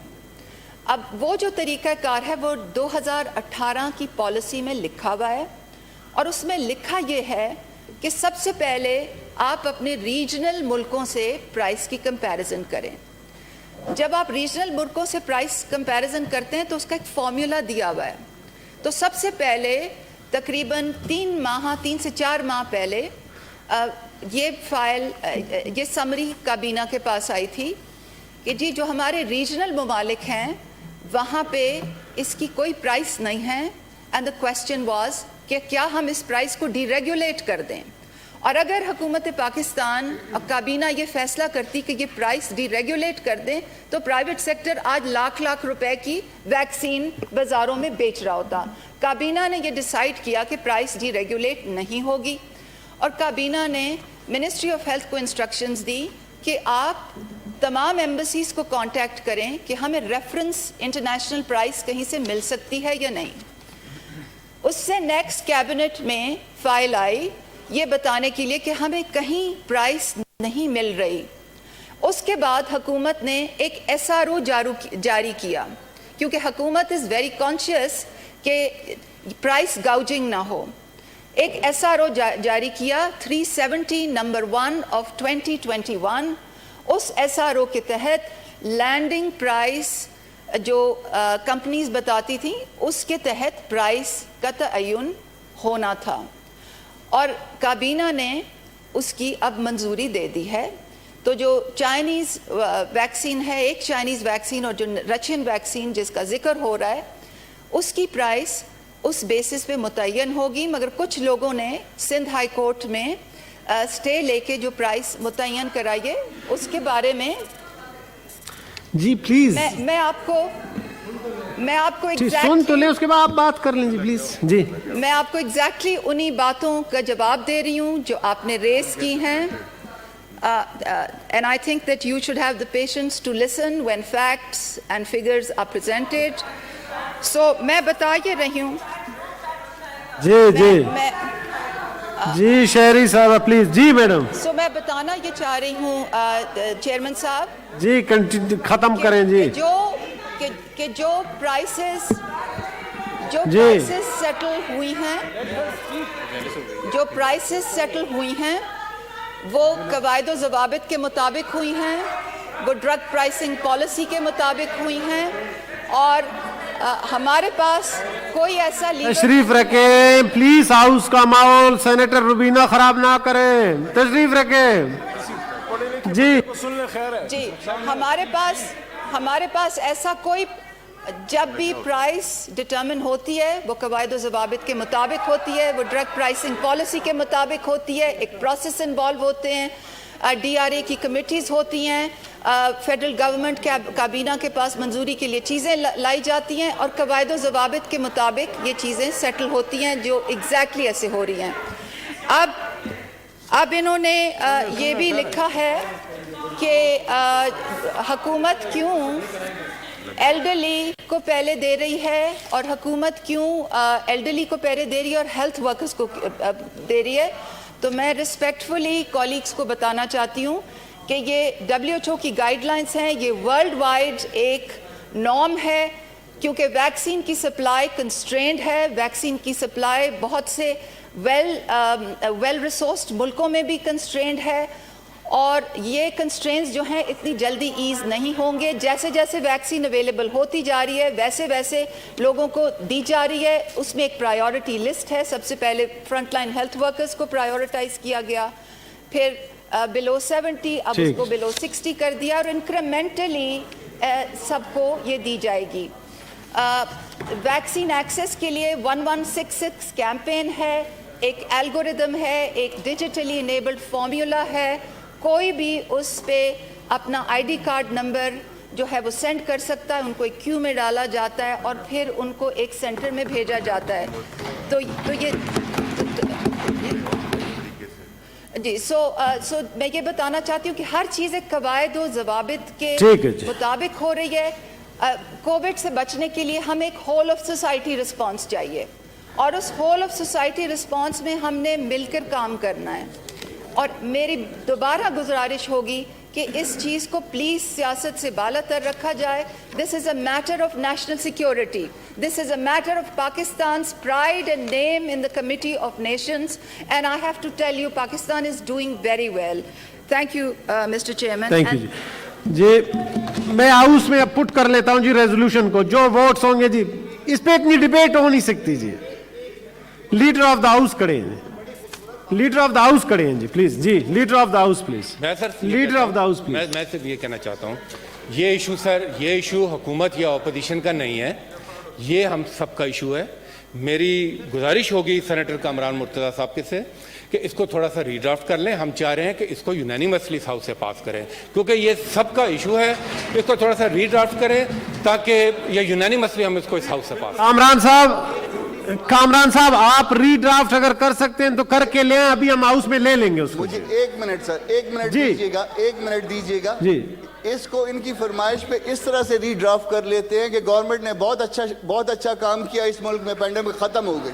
اب وہ جو طریقہ کار ہے وہ 2018 کی پالیسی میں لکھا ہوا ہے اور اس میں لکھا یہ ہے کہ سب سے پہلے آپ اپنے ریجنل ملکوں سے پرائس کی کمپیریزن کریں. جب آپ ریجنل ملکوں سے پرائس کمپیریزن کرتے ہیں تو اس کا ایک فارمولا دیا ہوا ہے. تو سب سے پہلے تقریباً 3 سے 4 ماہ پہلے یہ سمری کابینہ کے پاس آئی تھی کہ جی جو ہمارے ریجنل ممالک ہیں وہاں پہ اس کی کوئی پرائس نہیں ہے. اینڈ دا کویسچن واز کہ کیا ہم اس پرائس کو ڈی ریگولیٹ کر دیں. اور اگر حکومت پاکستان کابینہ یہ فیصلہ کرتی کہ یہ پرائس ڈی ریگولیٹ کر دیں تو پرائیویٹ سیکٹر آج لاکھ روپے کی ویکسین بازاروں میں بیچ رہا ہوتا. کابینہ نے یہ ڈیسائیڈ کیا کہ پرائس ڈی ریگولیٹ نہیں ہوگی اور کابینہ نے منسٹری آف ہیلتھ کو انسٹرکشنز دی کہ آپ تمام ایمبیسیز کو کانٹیکٹ کریں کہ ہمیں ریفرنس انٹرنیشنل پرائس کہیں سے مل سکتی ہے یا نہیں. اس سے نیکسٹ کیبنٹ میں فائل آئی یہ بتانے کے لیے کہ ہمیں کہیں پرائس نہیں مل رہی. اس کے بعد حکومت نے ایک SRO جاری کیا کیونکہ حکومت از ویری کانشیس کہ پرائس گاؤجنگ نہ ہو. ایک SRO جاری کیا 370 نمبر 1 آف 2021. اس SRO کے تحت لینڈنگ پرائس جو کمپنیز بتاتی تھیں اس کے تحت پرائس کا تعین ہونا تھا اور کابینہ نے اس کی اب منظوری دے دی ہے. تو جو چائنیز ویکسین ہے، ایک چائنیز ویکسین اور جو رشین ویکسین جس کا ذکر ہو رہا ہے، اس کی پرائس اس بیسس پہ متعین ہوگی. مگر کچھ لوگوں نے سندھ ہائی کورٹ میں سٹے لے کے جو پرائس متعین کرائیے اس کے بارے میں جی پلیز میں آپ کو سن تو لیں، اس کے بعد آپ بات کر لیں جی پلیز. جی میں آپ کو ایگزیکٹلی انہی باتوں کا جواب دے رہی ہوں جو آپ نے ریز کی ہیں. And I think that you should have the patience to listen when facts and figures are presented. So میں بتا یہ رہی ہوں. جی شہری صاحب پلیز. G madam. سو میں بتانا یہ چاہ رہی ہوں چیئرمین صاحب جی ختم کریں جی. کہ جو پرائسز سیٹل ہوئی ہیں وہ قواعد و ضوابط کے مطابق ہوئی ہیں، وہ ڈرگ پرائسنگ پالیسی کے مطابق ہوئی ہیں اور ہمارے پاس کوئی ایسا تشریف رکھیں پلیز. ہاؤس کا ماحول سینیٹر روبینہ خراب نہ کریں. تشریف رکھیں. جی ہمارے پاس ایسا کوئی، جب بھی پرائس ڈٹرمن ہوتی ہے وہ قواعد و ضوابط کے مطابق ہوتی ہے، وہ ڈرگ پرائسنگ پالیسی کے مطابق ہوتی ہے. ایک پروسیس انوالو ہوتے ہیں، DRA کی کمیٹیز ہوتی ہیں، فیڈرل گورنمنٹ کابینہ کے پاس منظوری کے لیے چیزیں لائی جاتی ہیں اور قواعد و ضوابط کے مطابق یہ چیزیں سیٹل ہوتی ہیں جو ایگزیکٹلی ایسے ہو رہی ہیں. اب انہوں نے یہ بھی لکھا ہے کہ حکومت کیوں ایلڈرلی کو پہلے دے رہی ہے اور حکومت کیوں ایلڈرلی کو پہلے دے رہی ہے اور ہیلتھ ورکرز کو دے رہی ہے. تو میں ریسپیکٹفلی کولیگز کو بتانا چاہتی ہوں کہ یہ WHO کی گائیڈ لائنز ہیں، یہ ورلڈ وائڈ ایک نارم ہے کیونکہ ویکسین کی سپلائی کنسٹرینڈ ہے. ویکسین کی سپلائی بہت سے ویل ریسورسڈ ملکوں میں بھی کنسٹرینڈ ہے اور یہ کنسٹرینز جو ہیں اتنی جلدی ایز نہیں ہوں گے. جیسے جیسے ویکسین اویلیبل ہوتی جا رہی ہے ویسے ویسے لوگوں کو دی جا رہی ہے. اس میں ایک پرائیورٹی لسٹ ہے. سب سے پہلے فرنٹ لائن ہیلتھ ورکرز کو پرائیورٹائز کیا گیا، پھر بلو 70، اب اس کو بلو 60 کر دیا اور انکریمنٹلی سب کو یہ دی جائے گی. ویکسین ایکسیس کے لیے 1166 کیمپین ہے، ایک الگوریدم ہے، ایک ڈیجیٹلی انیبلڈ فارمولا ہے. کوئی بھی اس پہ اپنا ID کارڈ نمبر جو ہے وہ سینڈ کر سکتا ہے. ان کو ایک کیو میں ڈالا جاتا ہے اور پھر ان کو ایک سینٹر میں بھیجا جاتا ہے. تو یہ جی سو میں یہ بتانا چاہتی ہوں کہ ہر چیز ایک قواعد و ضوابط کے مطابق ہو رہی ہے. کووڈ سے بچنے کے لیے ہمیں ایک ہول آف سوسائٹی رسپانس چاہیے اور اس ہول آف سوسائٹی رسپانس میں ہم نے مل کر کام کرنا ہے. اور میری دوبارہ گزارش ہوگی کہ اس چیز کو پلیز سیاست سے بالا تر رکھا جائے. This is a matter of national security. This is a matter of Pakistan's pride and name in the Committee of Nations. And I have to tell you, Pakistan is doing very well. Thank you, Mr. Chairman. Thank you. جی میں house میں اب پٹ کر لیتا ہوں جی resolution کو. جو votes ہوں گے جی اس پہ اتنی ڈیبیٹ ہو نہیں سکتی. جی لیڈر آف دا ہاؤس کھڑے ہیں، لیڈر آف دا ہاؤس کھڑے ہیں جی پلیز. جی leader of the house please. Leader of the house please. میں صرف یہ کہنا چاہتا ہوں یہ ایشو سر، یہ ایشو حکومت یا اپوزیشن کا نہیں ہے، یہ ہم سب کا ایشو ہے. میری گزارش ہوگی سینیٹر کامران مرتضیٰ صاحب کے سے کہ اس کو تھوڑا سا ری ڈرافٹ کر لیں. ہم چاہ رہے ہیں کہ اس کو یونینیمسلی ہاؤس سے پاس کریں کیونکہ یہ سب کا ایشو ہے. اس کو تھوڑا سا ری ڈرافٹ کریں تاکہ یہ یونینیمسلی ہم اس کو اس ہاؤس سے پاس. کامران صاحب آپ ری ڈرافٹ اگر کر سکتے ہیں تو کر کے لیں. ابھی ہم ہاؤس میں لے لیں گے اس کو. مجھے 1 منٹ سر، 1 منٹ دیجیے گا، 1 منٹ دیجیے گا. جی اس کو ان کی فرمائش پہ اس طرح سے ری ڈرافٹ کر لیتے ہیں کہ گورنمنٹ نے بہت اچھا کام کیا اس ملک میں، پینڈیمک ختم ہو گئی.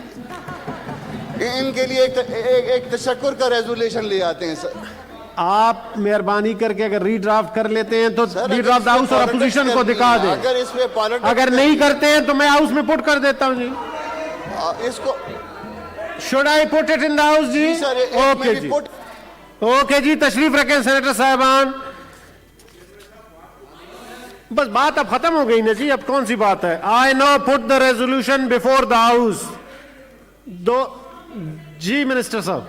ان کے لیے ایک تشکر کا ریزولوشن لے آتے ہیں سر. آپ مہربانی کر کے اگر ری ڈرافٹ کر لیتے ہیں تو لیڈر آف دا ہاؤس اور اپوزیشن کو دکھا دیں. اگر اس میں پالیٹکس اگر نہیں کرتے ہیں تو میں ہاؤس میں پٹ کر دیتا ہوں جی. اس کو should I put it in the house جی؟ اوکے جی, اوکے جی, تشریف رکھیں سینیٹر صاحبان. بس بات اب ختم ہو گئی نا جی, اب کون سی بات ہے. I know put the resolution before the house. جی منسٹر صاحب,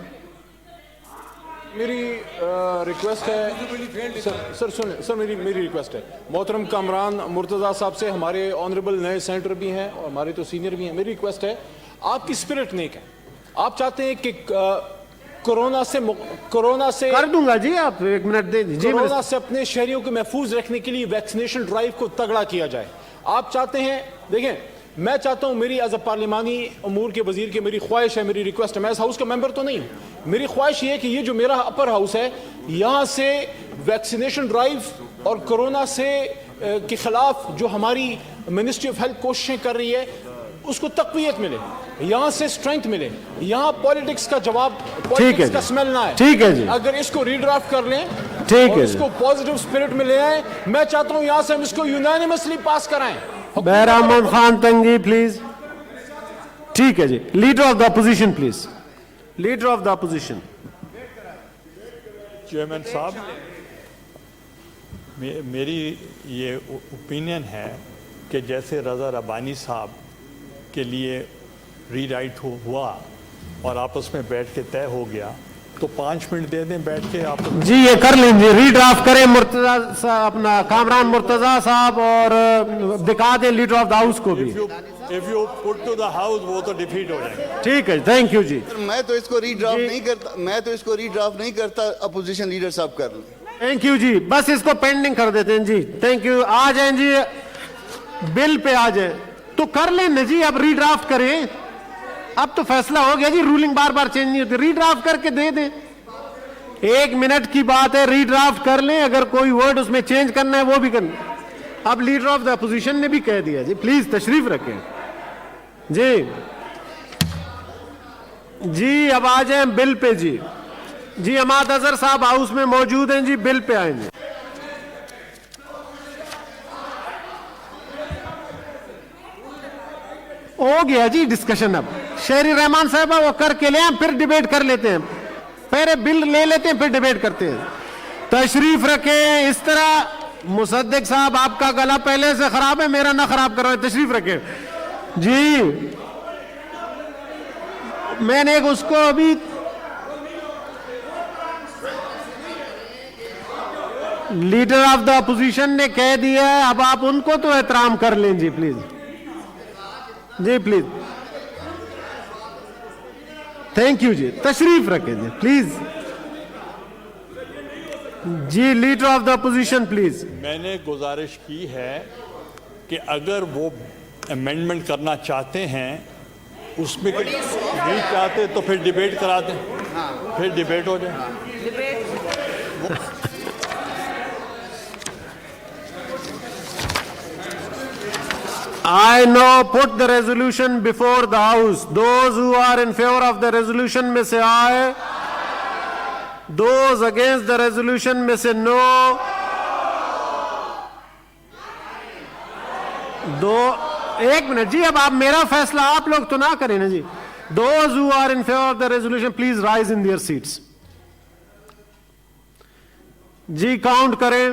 میری ریکویسٹ ہے سر سنیں سر, میری ریکویسٹ ہے محترم کامران مرتضیٰ صاحب سے, ہمارے آنریبل نئے سینیٹر بھی ہیں اور ہمارے تو سینئر بھی ہیں. میری ریکویسٹ ہے, آپ کی اسپرٹ نیک ہے, آپ چاہتے ہیں کہ کورونا سے کر دوں گا جی, آپ ایک منٹ دے دیجیے. کورونا سے اپنے شہریوں کو محفوظ رکھنے کے لیے ویکسینیشن ڈرائیو کو تگڑا کیا جائے. آپ چاہتے ہیں, دیکھیں میں چاہتا ہوں, میری ایز اے پارلیمانی امور کے وزیر کی میری خواہش ہے, میری ریکویسٹ ہے, میں اس ہاؤس کا ممبر تو نہیں ہوں, میری خواہش یہ ہے کہ یہ جو میرا اپر ہاؤس ہے, یہاں سے ویکسینیشن ڈرائیو اور کورونا سے کے خلاف جو ہماری منسٹری آف ہیلتھ کوششیں کر رہی ہے اس کو تقویت ملے, یہاں سے اسٹرینتھ ملے, یہاں پالیٹکس کا جواب, پالیٹکس کا سمیل نہ ہے. ٹھیک ہے جی, اگر اس کو ری ڈرافٹ کر لیں ٹھیک اور ہے, اس کو پازیٹیو اسپرٹ میں لے آئیں, میں چاہتا ہوں یہاں سے ہم اس کو یونانیمسلی پاس کرائیں. بہرام خان تنگی پلیز. ٹھیک ہے جی, leader of the opposition please, leader of the opposition. Chairman صاحب, میری یہ اوپینین ہے کہ جیسے رضا ربانی صاحب کے لیے ری رائٹ ہوا اور آپس میں بیٹھ کے طے ہو گیا, تو 5 منٹ دے دیں بیٹھ کے آپ جی, یہ کر لیں جی, ری ڈرافٹ کریں مرتضی اپنا کامران مرتضی صاحب, اور دکھا دیں لیڈر آف دا ہاؤس کو بھی. if you put to the house وہ تو ڈیفیٹ ہو جائیں گے. ٹھیک ہے, تھینک یو جی. میں تو اس کو ری ڈرافٹ نہیں کرتا, اپوزیشن لیڈر صاحب کر لیں. تھینک یو جی, بس اس کو پینڈنگ کر دیتے ہیں جی. تھینک یو, آ جائیں جی, بل پہ آ جائیں تو کر لیں نا جی, اب ری ڈرافٹ کریں. اب تو فیصلہ ہو گیا جی, رولنگ بار بار چینج نہیں ہوتی, ری ڈرافٹ کر کے دے دیں. 1 منٹ کی بات ہے, ری ڈرافٹ کر لیں, اگر کوئی ورڈ اس میں چینج کرنا ہے وہ بھی کرنا. اب لیڈر آف دا اپوزیشن نے بھی کہہ دیا جی, پلیز تشریف رکھیں جی. جی اب آ جائیں بل پہ جی. جی عماد اظہر صاحب ہاؤس میں موجود ہیں جی, بل پہ آئیں گے. ہو گیا جی ڈسکشن, اب شہری رحمان صاحب وہ کر کے لیں, پھر ڈیبیٹ کر لیتے ہیں. پہلے بل لے لیتے ہیں پھر ڈیبیٹ کرتے ہیں. تشریف رکھیں. اس طرح مصدق صاحب آپ کا گلا پہلے سے خراب ہے, میرا نہ خراب کرو, تشریف رکھیں جی. میں نے اس کو ابھی لیڈر آف دا اپوزیشن نے کہہ دیا ہے, اب آپ ان کو تو احترام کر لیں جی پلیز. جی پلیز, تھینک یو جی, تشریف رکھیں جی پلیز. جی leader of the opposition please. میں نے گزارش کی ہے کہ اگر وہ امینڈمنٹ کرنا چاہتے ہیں, اس میں نہیں چاہتے تو پھر ڈیبیٹ کرا دیں, پھر ڈیبیٹ ہو جائے. I now put the resolution before the House. Those who are in favor of the resolution may say aye. Those against the resolution may say no. ایک منٹ جی, اب آپ میرا فیصلہ آپ لوگ تو نہ کریں نا جی. Those who are in favor of the resolution, please rise in their seats. جی کاؤنٹ کریں.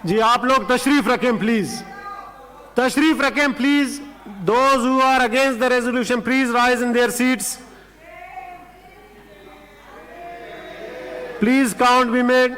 جی آپ لوگ تشریف رکھیں پلیز, تشریف رکھیں please. Those who are against the resolution, please rise in their seats. Please count be made.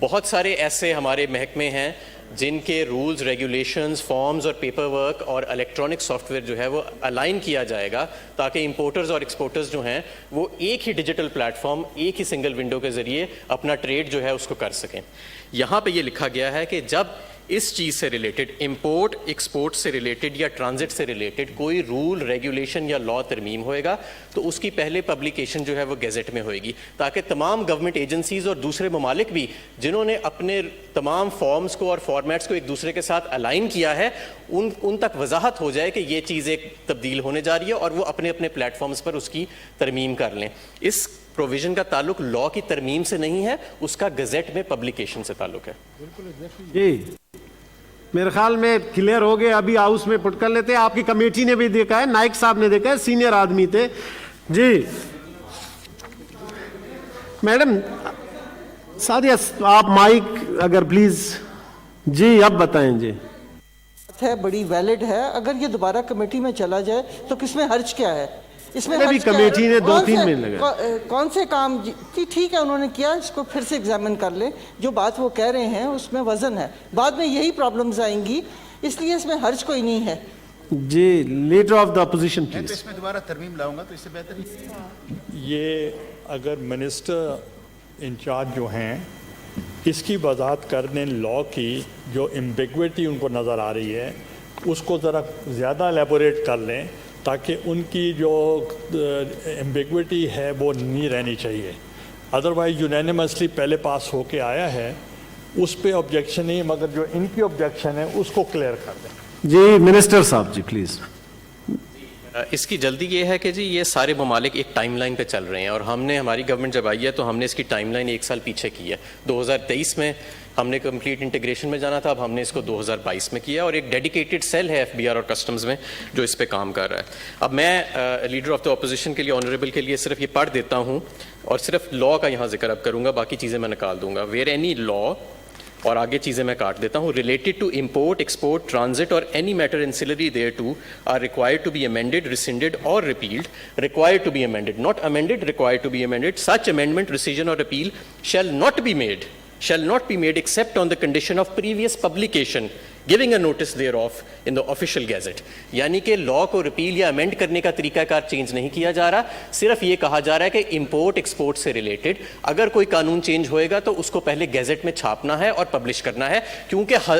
بہت سارے ایسے ہمارے محکمے ہیں جن کے رولز، ریگولیشنز، فارمز اور پیپر ورک اور الیکٹرانک سافٹ ویئر جو ہے وہ الائن کیا جائے گا تاکہ امپورٹرز اور ایکسپورٹرز جو ہیں وہ ایک ہی ڈیجیٹل پلیٹ فارم، ایک ہی سنگل ونڈو کے ذریعے اپنا ٹریڈ جو ہے اس کو کر سکیں. یہاں پہ یہ لکھا گیا ہے کہ جب اس چیز سے ریلیٹڈ، امپورٹ ایکسپورٹ سے ریلیٹڈ یا ٹرانزٹ سے ریلیٹڈ کوئی رول، ریگولیشن یا لا ترمیم ہوئے گا تو اس کی پہلے پبلیکیشن جو ہے وہ گیزٹ میں ہوئے گی تاکہ تمام گورنمنٹ ایجنسیز اور دوسرے ممالک بھی جنہوں نے اپنے تمام فارمز کو اور فارمیٹس کو ایک دوسرے کے ساتھ الائن کیا ہے ان تک وضاحت ہو جائے کہ یہ چیز ایک تبدیل ہونے جا رہی ہے اور وہ اپنے اپنے پلیٹ فارمز پر اس کی ترمیم کر لیں. اس پروویژن کا تعلق لا کی ترمیم سے نہیں ہے، اس کا گزٹ میں پبلیکیشن سے تعلق ہے. جی میرے خیال میں کلیئر ہو گئے. ابھی ہاؤس میں پٹ کر لیتے ہیں. آپ کی کمیٹی نے بھی دیکھا ہے، نائک صاحب نے دیکھا ہے، سینئر آدمی تھے. جی میڈم سعدیہ آپ مائک اگر پلیز. جی اب بتائیں. جی ہے بڑی ویلڈ ہے، اگر یہ دوبارہ کمیٹی میں چلا جائے تو کس میں حرج کیا ہے؟ اس میں بھی کمیٹی نے 2-3 منٹ لگا. کون سے کام ٹھیک ہے انہوں نے کیا، اس کو پھر سے ایگزامن کر لیں. جو بات وہ کہہ رہے ہیں اس میں وزن ہے، بعد میں یہی پرابلمز آئیں گی، اس لیے اس میں حرج کوئی نہیں ہے. جی لیڈر آف دا اپوزیشن میں تو پلیز. اس میں دوبارہ ترمیم لاؤں گا تو اس سے بہتر ہی. یہ اگر منسٹر انچارج جو ہیں اس کی وضاحت کر دیں لا کی، جو ایمبیگویٹی ان کو نظر آ رہی ہے اس کو ذرا زیادہ الیبوریٹ کر لیں تاکہ ان کی جو ایمبیگویٹی ہے وہ نہیں رہنی چاہیے. ادروائز یونینیمسلی پہلے پاس ہو کے آیا ہے، اس پہ آبجیکشن نہیں، مگر جو ان کی آبجیکشن ہے اس کو کلیئر کر دیں. جی منسٹر صاحب جی پلیز. اس کی جلدی یہ ہے کہ جی یہ سارے ممالک ایک ٹائم لائن پہ چل رہے ہیں اور ہم نے، ہماری گورنمنٹ جب آئی ہے تو ہم نے اس کی ٹائم لائن 1 سال پیچھے کی ہے. 2023 میں ہم نے کمپلیٹ انٹیگریشن میں جانا تھا، اب ہم نے اس کو 2022 میں کیا اور ایک ڈیڈیکیٹڈ سیل ہے FBR اور کسٹمز میں جو اس پہ کام کر رہا ہے. اب میں لیڈر آف دا اپوزیشن کے لیے، آنریبل کے لیے صرف یہ پڑھ دیتا ہوں اور صرف لا کا یہاں ذکر اب کروں گا، باقی چیزیں میں نکال دوں گا. ویئر اینی لا، اور آگے چیزیں میں کاٹ دیتا ہوں، related to import, export, transit or any matter ancillary thereto are required to be amended, rescinded or repealed. Required to be amended, not amended, required to be amended. Such amendment, rescission or repeal shall not be made except on the condition of previous publication giving a notice thereof in the official gazette. یعنی کہ لا کو repeal یا amend کرنے کا طریقہ کار change نہیں کیا جا رہا، صرف یہ کہا جا رہا ہے کہ امپورٹ ایکسپورٹ سے ریلیٹڈ اگر کوئی قانون چینج ہوئے گا تو اس کو پہلے گیزٹ میں چھاپنا ہے اور پبلش کرنا ہے، کیونکہ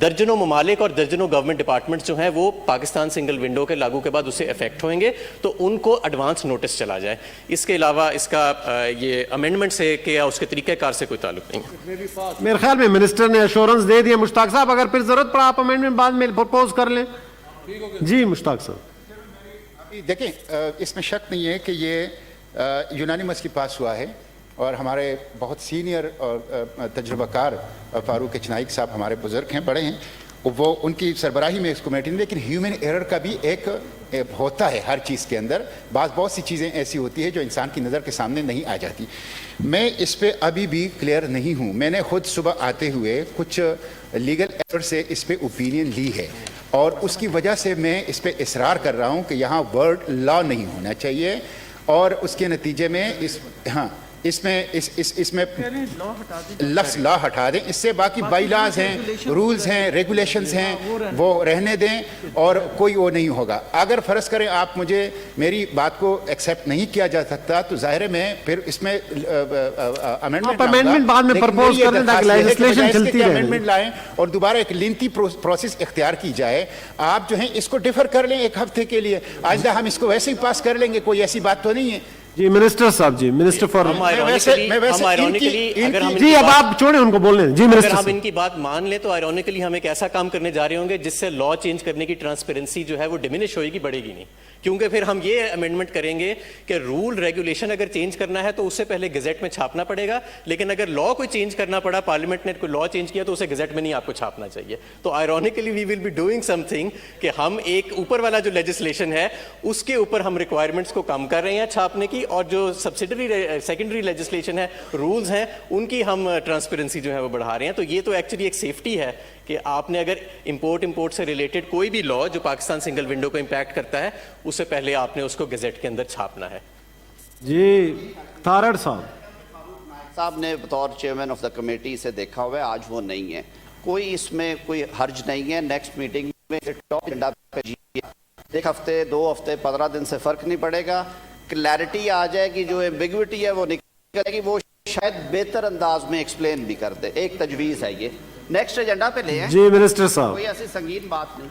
درجنوں ممالک اور درجنوں گورنمنٹ ڈپارٹمنٹس جو ہیں وہ پاکستان سنگل ونڈو کے لاگو کے بعد اسے افیکٹ ہوئیں گے تو ان کو ایڈوانس نوٹس چلا جائے. اس کے علاوہ اس کا یہ امینڈمنٹ سے یا اس کے طریقہ کار سے کوئی تعلق نہیں ہے. میرے خیال میں منسٹر نے ایشورنس دے دیا. مشتاق صاحب اگر پھر ضرورت پڑا آپ امینڈمنٹ بعد میں پرپوز کر لیں. جی مشتاق صاحب. دیکھیں اس میں شک نہیں ہے کہ یہ یونانیمسلی پاس ہوا ہے اور ہمارے بہت سینئر اور تجربہ کار فاروق اچنائک صاحب ہمارے بزرگ ہیں، بڑے ہیں، وہ ان کی سربراہی میں اس کمیٹی نے. لیکن ہیومن ایرر کا بھی ایک ہوتا ہے ہر چیز کے اندر، بہت سی چیزیں ایسی ہوتی ہے جو انسان کی نظر کے سامنے نہیں آ جاتی. میں اس پہ ابھی بھی کلیئر نہیں ہوں. میں نے خود صبح آتے ہوئے کچھ لیگل ایرر سے اس پہ اوپینین لی ہے اور اس کی وجہ سے میں اس پہ اصرار کر رہا ہوں کہ یہاں ورڈ لا نہیں ہونا چاہیے اور اس کے نتیجے میں اس میں لفظ لا ہٹا دیں. اس سے باقی بائی لاز ہیں، رولز ہیں، ریگولیشنز ہیں، وہ رہنے دیں اور کوئی وہ نہیں ہوگا. اگر فرض کریں آپ مجھے میری بات کو ایکسیپٹ نہیں کیا جا سکتا تو ظاہر ہے میں پھر اس میں امینڈمنٹ بعد میں پرپوز کر دیں تاکہ لیجسلیشن چلتی رہے. امینڈمنٹ لائیں اور دوبارہ ایک لینتھی پروسیس اختیار کی جائے. آپ جو ہیں اس کو ڈیفر کر لیں 1 ہفتے کے لیے، آئندہ ہم اس کو ویسے ہی پاس کر لیں گے، کوئی ایسی بات تو نہیں ہے. جی منسٹر صاحب. جی منسٹر فار جی اب آپ چھوڑیں ان کو بولنے. جی اگر منسٹر ہم ان کی بات مان لیں تو آئرونیکلی ہم ایک ایسا کام کرنے جا رہے ہوں گے جس سے لا چینج کرنے کی ٹرانسپیرنسی جو ہے وہ ڈیمینش ہوئے گی، بڑھے گی نہیں. کیونکہ پھر ہم یہ امینڈمنٹ کریں گے کہ رول ریگولیشن اگر چینج کرنا ہے تو اس سے پہلے گزٹ میں چھاپنا پڑے گا، لیکن اگر لا کوئی چینج کرنا پڑا، پارلیمنٹ نے کوئی لا چینج کیا تو اسے گزٹ میں نہیں آپ کو چھاپنا چاہیے. تو ironically we will be doing something کہ ہم ایک اوپر والا جو لیجسلیشن ہے اس کے اوپر ہم ریکوائرمنٹس کو کم کر رہے ہیں چھاپنے کی، اور جو سیکنڈری لیجسلیشن ہے، رولز ہیں، ان کی ہم ٹرانسپیرنسی جو ہے وہ بڑھا رہے ہیں. تو یہ تو ایکچولی ایک سیفٹی ہے کہ آپ نے اگر امپورٹ سے ریلیٹڈ کوئی بھی لا جو پاکستان سنگل ونڈو کو امپیکٹ کرتا ہے اس سے پہلے آپ نے اس کو گزٹ کے اندر چھاپنا ہے. جی تارڑ صاحب. صاحب نے بطور چیئرمین آف دا کمیٹی سے دیکھا ہوا ہے, آج وہ نہیں ہے. کوئی اس میں کوئی حرج نہیں ہے. نیکسٹ میٹنگ میں ٹاپ ایجنڈا پہ ایک ہفتے 2 ہفتے 15 دن سے فرق نہیں پڑے گا. کلیئرٹی آ جائے گی, جو ایمبیگوٹی ہے وہ نکل جائے گی, وہ شاید بہتر انداز میں ایکسپلین بھی کر دے. ایک تجویز ہے یہ, نیکسٹ ایجنڈا پہ لے ہیں. جی منسٹر صاحب, کوئی ایسی سنگین بات نہیں.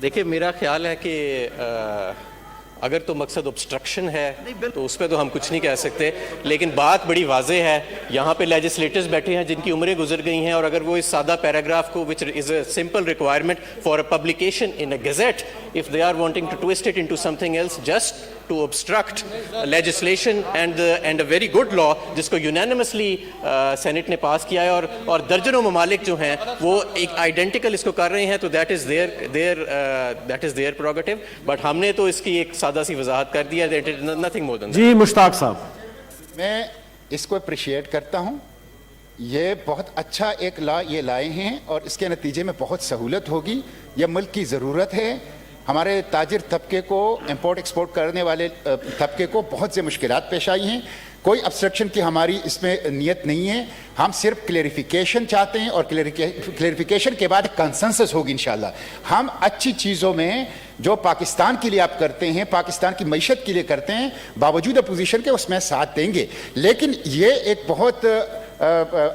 دیکھیں میرا خیال ہے کہ اگر تو مقصد obstruction ہے تو اس پہ تو ہم کچھ نہیں کہہ سکتے, لیکن بات بڑی واضح ہے. یہاں پہ لیجسلیٹرز بیٹھے ہیں جن کی عمریں گزر گئی ہیں, اور اگر وہ اس سادہ پیراگراف کو which is a simple requirement for a publication in a gazette, if they are wanting to twist it into something else just to obstruct legislation and a very good law جس کو unanimously Saint نے پاس کیا ہے, اور درجنوں ممالک جو ہیں وہ ایک آئیڈینٹیکل اس کو کر رہے ہیں, تو that is their prerogative. But ہم نے تو اس کی ایک سادہ سی وضاحت کر دی ہے, that is nothing more than that. جی مشتاق صاحب, میں اس کو اپریشیٹ کرتا ہوں. یہ بہت اچھا ایک لا یہ لائے ہیں, اور اس کے نتیجے میں بہت سہولت ہوگی. یہ ملک کی ضرورت ہے. ہمارے تاجر طبقے کو, امپورٹ ایکسپورٹ کرنے والے طبقے کو بہت سے مشکلات پیش آئی ہیں. کوئی ابسٹرکشن کی ہماری اس میں نیت نہیں ہے. ہم صرف کلیریفیکیشن چاہتے ہیں, اور کلیریفیکیشن کے بعد کنسنسس ہوگی انشاءاللہ. ہم اچھی چیزوں میں جو پاکستان کے لیے آپ کرتے ہیں, پاکستان کی معیشت کے لیے کرتے ہیں, باوجود اپوزیشن کے اس میں ساتھ دیں گے. لیکن یہ ایک بہت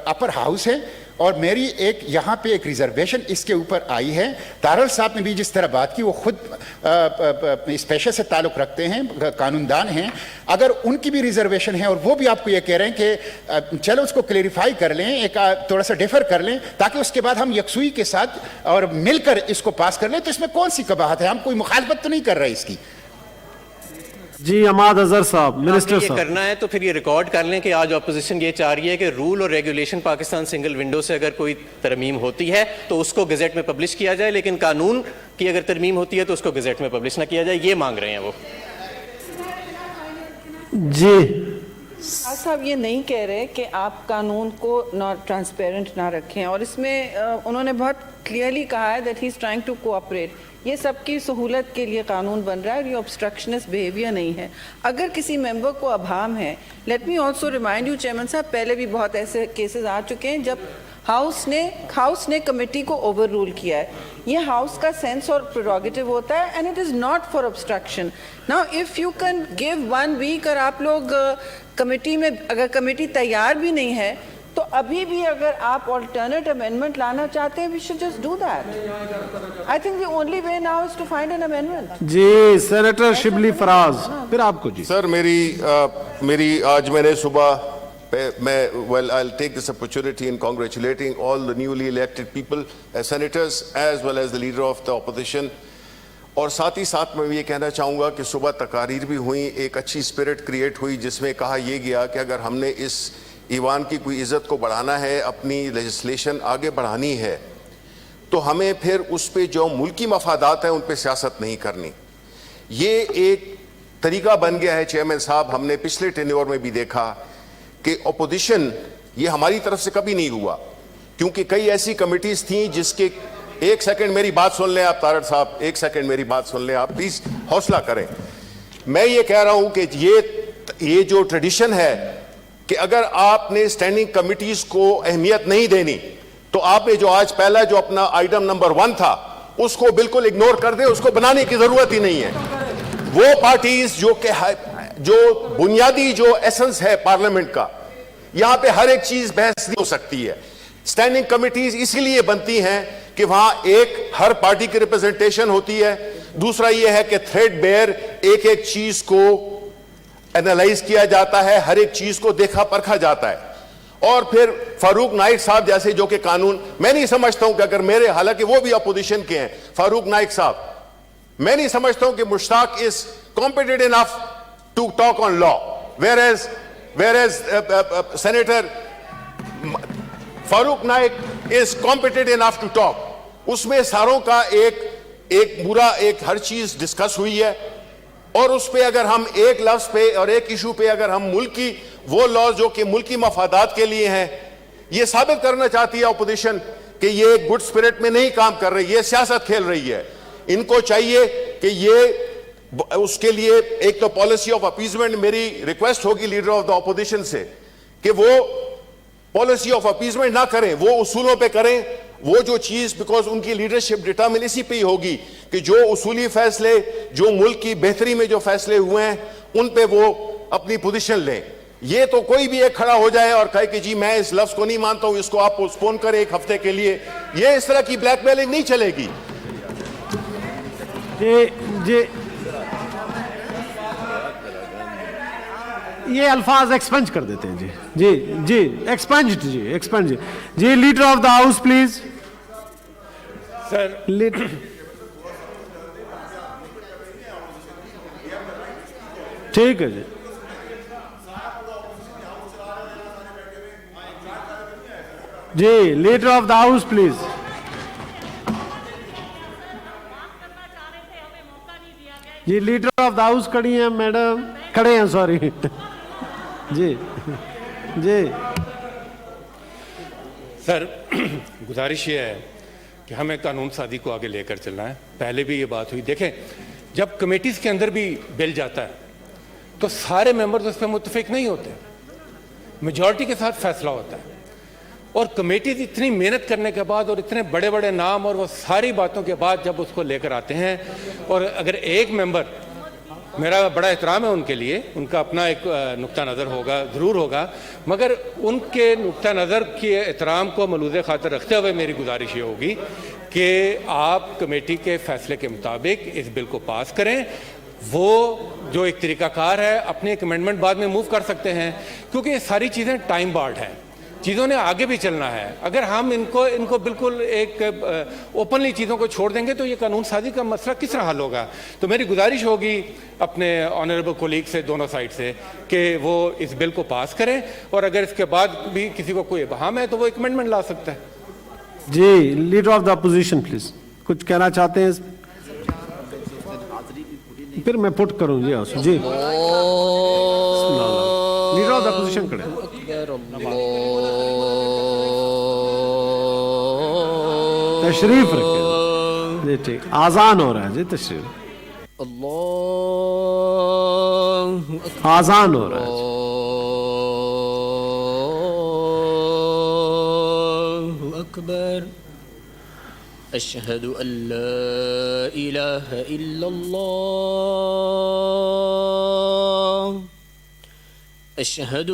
اپر ہاؤس ہے, اور میری ایک یہاں پہ ایک ریزرویشن اس کے اوپر آئی ہے. تارل صاحب نے بھی جس طرح بات کی, وہ خود اس پیشے سے تعلق رکھتے ہیں, قانون دان ہیں. اگر ان کی بھی ریزرویشن ہے, اور وہ بھی آپ کو یہ کہہ رہے ہیں کہ چلو اس کو کلیریفائی کر لیں, ایک تھوڑا سا ڈیفر کر لیں, تاکہ اس کے بعد ہم یکسوئی کے ساتھ اور مل کر اس کو پاس کر لیں, تو اس میں کون سی قباحت ہے؟ ہم کوئی مخالفت تو نہیں کر رہے اس کی. جی عماد اظہر صاحب, منسٹر یہ صاحب. کرنا ہے تو پھر یہ ریکارڈ کر لیں کہ آج اپوزیشن یہ چاہ رہی ہے کہ رول اور ریگولیشن پاکستان سنگل ونڈو سے اگر کوئی ترمیم ہوتی ہے تو اس کو گزٹ میں پبلش کیا جائے, لیکن قانون کی اگر ترمیم ہوتی ہے تو اس کو گزٹ میں پبلش نہ کیا جائے. یہ مانگ رہے ہیں وہ. جی صاحب یہ نہیں کہہ رہے کہ آپ قانون کو ٹرانسپیرنٹ نہ رکھیں, اور اس میں انہوں نے بہت کلیئرلی کہا ہے that he is trying to cooperate. یہ سب کی سہولت کے لیے قانون بن رہا ہے, اور یہ obstructionist بیہیویئر نہیں ہے. اگر کسی ممبر کو ابہام ہے, let me also remind you chairman صاحب, پہلے بھی بہت ایسے کیسز آ چکے ہیں جب ہاؤس نے کمیٹی کو اوور رول کیا ہے. یہ ہاؤس کا سینس اور پریروگیٹو ہوتا ہے, and it is not for obstruction. Now if you can give 1 week, اور آپ لوگ کمیٹی میں اگر کمیٹی تیار بھی نہیں ہے تو ابھی بھی اگر آپ alternate amendment لانا چاہتے ہیں, we should just do that. I think the only way now is to find an amendment. جی سینیٹر شبلی فراز, پھر آپ کو. جی سر, میری آج میں نے صبح well, I'll take this opportunity in congratulating all the newly elected people as senators as well as the leader of the opposition. اور ساتھ ہی ساتھ میں یہ کہنا چاہوں گا کہ صبح تقاریر بھی ہوئیں, ایک اچھی اسپرٹ کریٹ ہوئی جس میں کہا یہ گیا کہ اگر ہم نے اس ایوان کی کوئی عزت کو بڑھانا ہے, اپنی لیجسلیشن آگے بڑھانی ہے, تو ہمیں پھر اس پہ جو ملکی مفادات ہیں ان پہ سیاست نہیں کرنی. یہ ایک طریقہ بن گیا ہے چیئرمین صاحب. ہم نے پچھلے ٹینیور میں بھی دیکھا کہ اپوزیشن, یہ ہماری طرف سے کبھی نہیں ہوا, کیونکہ کئی ایسی کمیٹیز تھیں جس کے, ایک سیکنڈ میری بات سن لیں آپ تارڑ صاحب, ایک سیکنڈ میری بات سن لیں آپ پلیز, حوصلہ کریں. میں یہ کہہ رہا ہوں کہ یہ جو ٹریڈیشن ہے کہ اگر آپ نے اسٹینڈنگ کمیٹیز کو اہمیت نہیں دینی, تو آپ نے جو آج پہلا جو اپنا آئٹم نمبر 1 تھا اس کو بالکل اگنور کر دیں, اس کو بنانے کی ضرورت ہی نہیں ہے. وہ پارٹیز جو بنیادی جو ایسنس ہے پارلیمنٹ کا, یہاں پہ ہر ایک چیز بحث نہیں ہو سکتی ہے. اسٹینڈنگ کمیٹیز اسی لیے بنتی ہیں کہ وہاں ایک ہر پارٹی کی ریپرزنٹیشن ہوتی ہے, دوسرا یہ ہے کہ تھریڈ بیئر ایک ایک چیز کو اینالائز کیا جاتا ہے, ہر ایک چیز کو دیکھا پرکھا جاتا ہے. اور پھر فاروق نائک صاحب جیسے جو کہ قانون, میں نہیں سمجھتا ہوں کہ اگر میرے, حالانکہ وہ بھی اپوزیشن کے ہیں, فاروق نائک صاحب, میں نہیں سمجھتا ہوں کہ مشتاق is competent enough to talk on law, whereas Senator Farooq Naik is competent enough to talk. اس میں ساروں کا ایک برا ایک ہر چیز ڈسکس ہوئی ہے, اور اس پہ اگر ہم ایک لفظ پہ اور ایک ایشو پہ اگر ہم ملکی وہ لاز جو کہ ملکی مفادات کے لیے ہیں, یہ ثابت کرنا چاہتی ہے اپوزیشن کہ یہ ایک گڈ اسپرٹ میں نہیں کام کر رہی, یہ سیاست کھیل رہی ہے. ان کو چاہیے کہ یہ اس کے لیے ایک تو پالیسی آف اپیزمنٹ, میری ریکویسٹ ہوگی لیڈر آف دا اپوزیشن سے کہ وہ پالیسی آف اپیزمنٹ نہ کریں, وہ اصولوں پہ کریں. وہ جو چیز, بیکاز ان کی لیڈرشپ ڈٹرمن اسی پہ ہی ہوگی کہ جو اصولی فیصلے, جو ملک کی بہتری میں جو فیصلے ہوئے ہیں, ان پہ وہ اپنی پوزیشن لیں. یہ تو کوئی بھی ایک کھڑا ہو جائے اور کہے کہ جی میں اس لفظ کو نہیں مانتا ہوں, اس کو آپ پوسٹ پون کریں ایک ہفتے کے لیے, یہ اس طرح کی بلیک میلنگ نہیں چلے گی. جی یہ الفاظ ایکسپنج کر دیتے ہیں. جی ایکسپنج. جی leader of the house please. Sir ٹھیک ہے جی. جی leader of the house please. جی لیڈر آف دا ہاؤس کھڑی ہیں میڈم, کھڑے ہیں سوری. جی سر گزارش یہ ہے کہ ہمیں قانون سازی کو آگے لے کر چلنا ہے. پہلے بھی یہ بات ہوئی, دیکھیں جب کمیٹیز کے اندر بھی بل جاتا ہے تو سارے ممبرز اس پہ متفق نہیں ہوتے, میجورٹی کے ساتھ فیصلہ ہوتا ہے. اور کمیٹیز اتنی محنت کرنے کے بعد اور اتنے بڑے بڑے نام اور وہ ساری باتوں کے بعد جب اس کو لے کر آتے ہیں, اور اگر ایک ممبر, میرا بڑا احترام ہے ان کے لیے, ان کا اپنا ایک نقطہ نظر ہوگا, ضرور ہوگا, مگر ان کے نقطہ نظر کے احترام کو ملوز خاطر رکھتے ہوئے میری گزارش یہ ہوگی کہ آپ کمیٹی کے فیصلے کے مطابق اس بل کو پاس کریں. وہ جو ایک طریقہ کار ہے, اپنے ایک امینڈمنٹ بعد میں موو کر سکتے ہیں, کیونکہ یہ ساری چیزیں ٹائم بارڈ ہیں, چیزوں نے آگے بھی چلنا ہے. اگر ہم ان کو بالکل ایک اوپنلی چیزوں کو چھوڑ دیں گے تو یہ قانون سازی کا مسئلہ کس طرح حل ہوگا. تو میری گزارش ہوگی اپنے آنریبل کولیگ سے, دونوں سائڈ سے, کہ وہ اس بل کو پاس کریں, اور اگر اس کے بعد بھی کسی کو کوئی ابہام ہے تو وہ ایک امینڈمنٹ لا سکتا ہے. جی leader of the opposition please, کچھ کہنا چاہتے ہیں؟ پھر میں پٹ کروں. جی لیڈر آف دا اپوزیشن کھڑے. تشریف رکھیں. جی ٹھیک, آذان ہو رہا ہے. جی تشریف. آذان ہو رہا ہے. اکبر. اشہد ان لا الہ الا اللہ. اشہد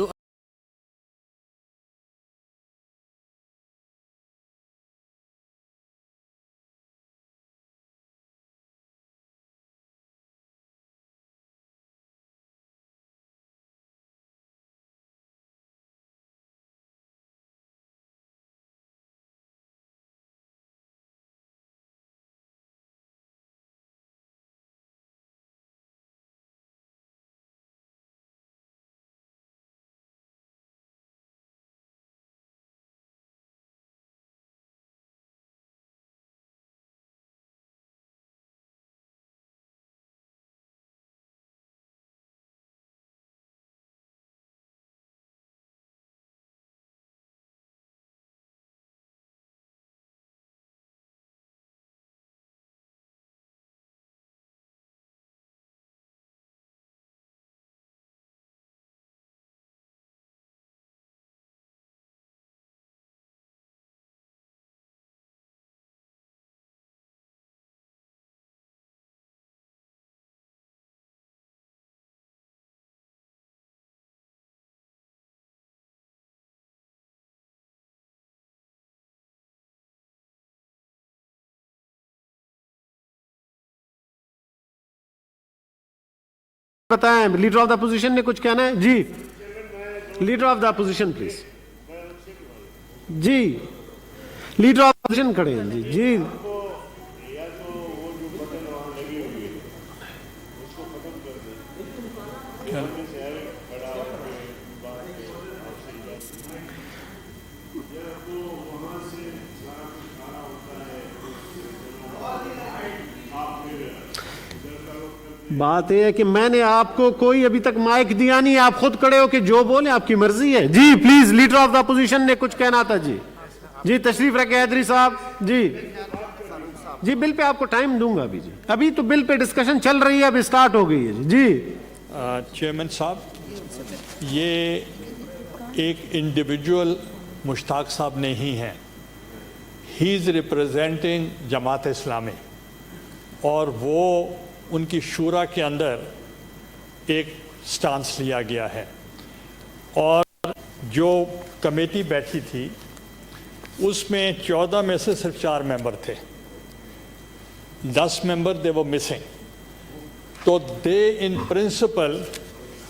بتائیں, لیڈر آف دا اپوزیشن نے کچھ کہنا ہے؟ جی leader of the opposition please. جی لیڈر آف اپوزیشن کھڑے ہیں. جی بات یہ ہے کہ میں نے آپ کو کوئی ابھی تک مائک دیا نہیں, آپ خود کھڑے ہو کہ جو بولیں, آپ کی مرضی ہے. جی please, leader of the opposition نے کچھ کہنا تھا. جی تشریف رکھے حیدری صاحب. جی بل پہ آپ کو ٹائم دوں گا ابھی. جی ابھی تو بل پہ ڈسکشن چل رہی ہے, اب اسٹارٹ ہو گئی ہے. جی چیئرمین صاحب, یہ ایک انڈیویجول مشتاق صاحب نہیں ہیں. ہی از ریپرزینٹنگ جماعت اسلامی, اور وہ ان کی شورا کے اندر ایک سٹانس لیا گیا ہے. اور جو کمیٹی بیٹھی تھی اس میں 14 میں سے صرف 4 ممبر تھے, 10 ممبر دے ور مسنگ. تو they in principle,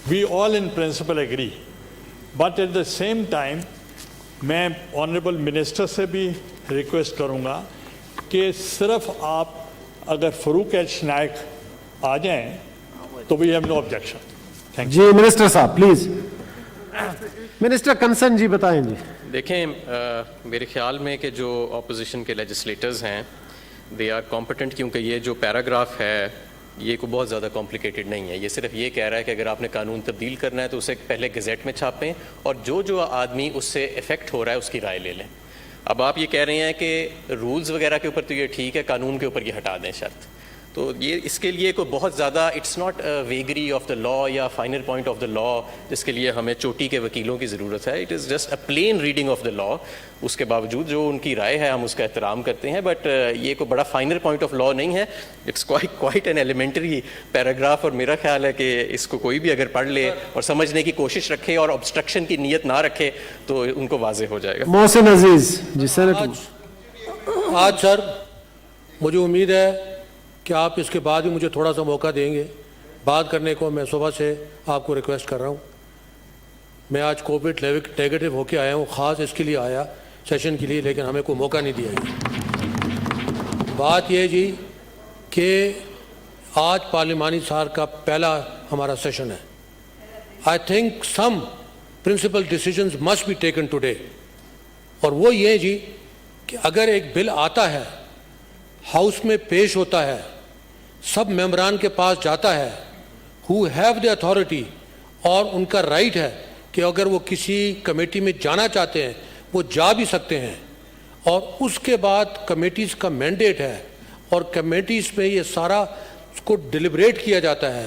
we all in principle agree, but at the same time میں آنریبل منسٹر سے بھی ریکویسٹ کروں گا کہ صرف آپ اگر فروق ایچ نائک آ جائیں تو وی ہیو نو آبجیکشن. جی منسٹر صاحب پلیز. منسٹر کنسرن جی بتائیں. جی دیکھیں, میرے خیال میں کہ جو اپوزیشن کے لیجسلیٹرز ہیں دے آر کمپٹنٹ, کیونکہ یہ جو پیراگراف ہے یہ کوئی بہت زیادہ کمپلیکیٹڈ نہیں ہے. یہ صرف یہ کہہ رہا ہے کہ اگر آپ نے قانون تبدیل کرنا ہے تو اسے پہلے گزٹ میں چھاپیں, اور جو آدمی اس سے افیکٹ ہو رہا ہے اس کی رائے لے لیں. اب آپ یہ کہہ رہے ہیں کہ رولز وغیرہ کے اوپر تو یہ ٹھیک ہے, قانون کے اوپر یہ ہٹا دیں شرط. تو یہ اس کے لیے کوئی بہت زیادہ اٹس ناٹ ویگری آف دا لا یا فائنل پوائنٹ آف دا لا جس کے لیے ہمیں چوٹی کے وکیلوں کی ضرورت ہے. It is just a plain reading of the law. اس کے باوجود جو ان کی رائے ہے ہم اس کا احترام کرتے ہیں, بٹ یہ کوئی بڑا فائنل پوائنٹ آف لا نہیں ہے. It's quite an elementary paragraph, اور میرا خیال ہے کہ اس کو کوئی بھی اگر پڑھ لے اور سمجھنے کی کوشش رکھے اور obstruction کی نیت نہ رکھے تو ان کو واضح ہو جائے گا. محسن عزیز جی سینیٹر. آج سر مجھے امید ہے کہ آپ اس کے بعد بھی مجھے تھوڑا سا موقع دیں گے بات کرنے کو. میں صبح سے آپ کو ریکویسٹ کر رہا ہوں. میں آج کووڈ نیگیٹو ہو کے آیا ہوں, خاص اس کے لیے آیا سیشن کے لیے, لیکن ہمیں کوئی موقع نہیں دیا گیا. بات یہ جی کہ آج پارلیمانی سال کا پہلا ہمارا سیشن ہے. I think some principle decisions must be taken today, اور وہ یہ جی کہ اگر ایک بل آتا ہے, ہاؤس میں پیش ہوتا ہے, سب ممبران کے پاس جاتا ہے, who have the authority, اور ان کا رائٹ ہے کہ اگر وہ کسی کمیٹی میں جانا چاہتے ہیں وہ جا بھی سکتے ہیں, اور اس کے بعد کمیٹیز کا مینڈیٹ ہے, اور کمیٹیز میں یہ سارا اس کو ڈیلیبریٹ کیا جاتا ہے,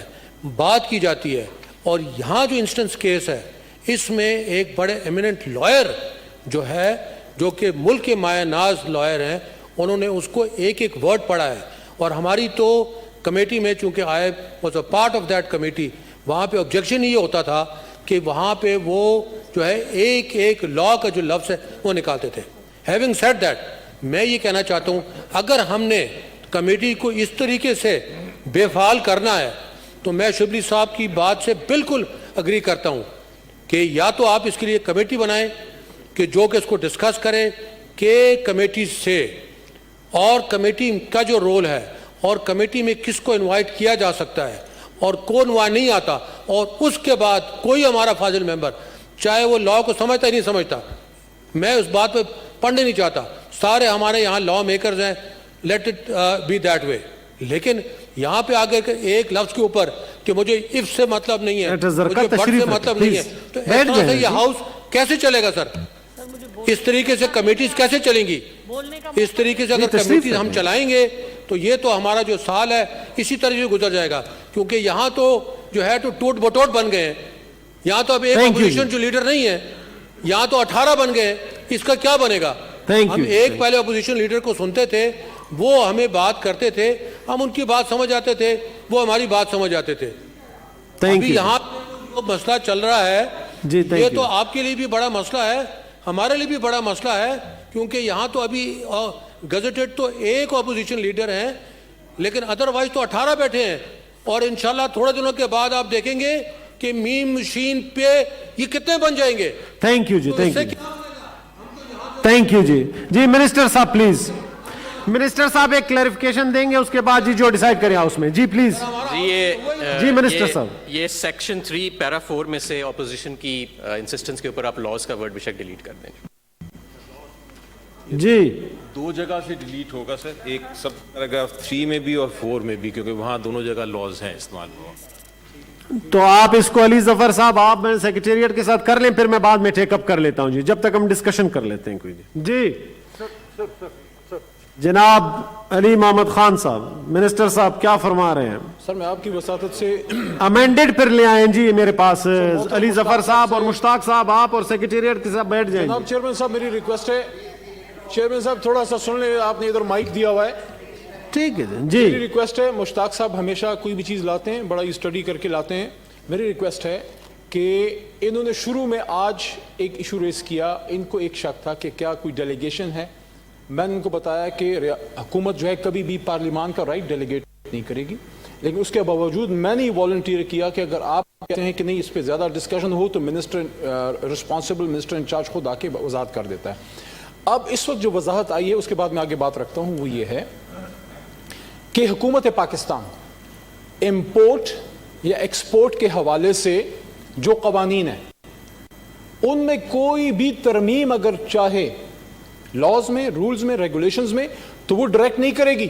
بات کی جاتی ہے. اور یہاں جو انسٹنس کیس ہے اس میں ایک بڑے ایمیننٹ لائر جو ہے, جو کہ ملک کے مایہ ناز لائر ہیں, انہوں نے اس کو ایک ایک ورڈ پڑھا ہے. اور ہماری تو کمیٹی میں چونکہ I was a part of that committee, وہاں پہ آبجیکشن یہ ہوتا تھا کہ وہاں پہ وہ جو ہے ایک ایک لا کا جو لفظ ہے وہ نکالتے تھے. ہیونگ سیڈ دیٹ, میں یہ کہنا چاہتا ہوں اگر ہم نے کمیٹی کو اس طریقے سے بے فعال کرنا ہے تو میں شبلی صاحب کی بات سے بالکل اگری کرتا ہوں کہ یا تو آپ اس کے لیے کمیٹی بنائیں کہ جو کہ اس کو ڈسکس کریں کہ کمیٹی سے, اور کمیٹی کا جو رول ہے, اور کمیٹی میں کس کو انوائٹ کیا جا سکتا ہے اور کون وہاں نہیں آتا, اور اس کے بعد کوئی ہمارا فاضل ممبر چاہے وہ لا کو سمجھتا ہی نہیں سمجھتا, میں اس بات پہ پڑھنے نہیں چاہتا, سارے ہمارے یہاں لا میکرز ہیں, let it be that way. لیکن یہاں پہ آگے ایک لفظ کے اوپر کہ مجھے اف سے مطلب نہیں ہے, مجھے بٹ سے مطلب نہیں ہے, تو اس طرح سے یہ ہاؤس کیسے چلے گا سر؟ اس طریقے سے کمیٹیز کیسے چلیں گی؟ اس طریقے سے اگر کمیٹیز ہم چلائیں گے تو یہ تو ہمارا جو سال ہے اسی طرح سے گزر جائے گا, کیونکہ یہاں تو جو ہے تو ٹوٹ بٹوٹ بن گئے ہیں. یہاں تو اب ایک اپوزیشن جو لیڈر نہیں ہے, یہاں تو 18 بن گئے ہیں. اس کا کیا بنے گا؟ ہم ایک پہلے اپوزیشن لیڈر کو سنتے تھے, وہ ہمیں بات کرتے تھے, ہم ان کی بات سمجھ آتے تھے, وہ ہماری بات سمجھ آتے تھے. ابھی یہاں جو مسئلہ چل رہا ہے یہ تو آپ کے لیے بھی بڑا مسئلہ ہے, ہمارے لیے بھی بڑا مسئلہ ہے, کیونکہ یہاں تو ابھی گزٹڈ تو ایک اپوزیشن لیڈر ہیں, لیکن ادروائز تو 18 بیٹھے ہیں. اور انشاءاللہ تھوڑے دنوں کے بعد آپ دیکھیں گے کہ میم مشین پہ یہ کتنے بن جائیں گے. تھینک یو جی, تھینک یو جی. جی منسٹر صاحب پلیز, منسٹر صاحب ایک کلیریفیکیشن دیں گے, اس کے بعد جی جو ڈیسائیڈ کریں ہاؤس میں. جی پلیز. جی منسٹر صاحب, یہ سیکشن 3 پیرا 4 میں سے اپوزیشن کی انسسٹنس کے اوپر آپ لاز کا ورڈ بے شک ڈیلیٹ کر دیں. جی 2 جگہ سے ڈیلیٹ ہوگا سر, ایک سب پیراگراف 3 میں بھی اور 4 میں بھی, کیونکہ وہاں دونوں جگہ لاز ہیں استعمال ہوا. تو آپ اس کو علی ظفر صاحب آپ سیکریٹریٹ کے ساتھ کر لیں, پھر میں بعد میں ٹیک اپ کر لیتا ہوں جی, جب تک ہم ڈسکشن کر لیتے ہیں کوئی. جی جناب علی محمد خان صاحب، منسٹر صاحب کیا فرما رہے ہیں؟ سر میں آپ کی وساطت سے امینڈڈ پھر لے آئیں جی میرے پاس. علی ظفر صاحب اور مشتاق صاحب، آپ اور سیکریٹریٹ کے ساتھ بیٹھ جائیں. جناب چیئرمین صاحب میری ریکویسٹ ہے، چیئرمین صاحب تھوڑا سا سن لیں، آپ نے ادھر مائک دیا ہوا ہے. ٹھیک ہے جی. میری ریکویسٹ ہے، مشتاق صاحب ہمیشہ کوئی بھی چیز لاتے ہیں بڑا اسٹڈی کر کے لاتے ہیں. میری ریکویسٹ ہے کہ انہوں نے شروع میں آج ایک ایشو ریز کیا، ان کو ایک شک تھا کہ کیا کوئی ڈیلیگیشن ہے. میں نے ان کو بتایا کہ حکومت جو ہے کبھی بھی پارلیمان کا رائٹ ڈیلیگیٹ نہیں کرے گی، لیکن اس کے باوجود میں نے یہ والنٹیئر کیا کہ اگر آپ کہتے ہیں کہ نہیں اس پہ زیادہ ڈسکشن ہو تو منسٹر رسپانسبل منسٹر انچارج خود آ کے وضاحت کر دیتا ہے. اب اس وقت جو وضاحت آئی ہے اس کے بعد میں آگے بات رکھتا ہوں، وہ یہ ہے کہ حکومت پاکستان امپورٹ یا ایکسپورٹ کے حوالے سے جو قوانین ہیں ان میں کوئی بھی ترمیم اگر چاہے لاز میں، رولز میں، ریگولیشنز میں، تو وہ ڈائریکٹ نہیں کرے گی،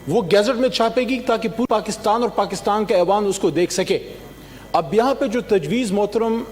وہ گیزٹ میں چھاپے گی تاکہ پورا پاکستان اور پاکستان کا ایوان اس کو دیکھ سکے. اب یہاں پہ جو تجویز محترم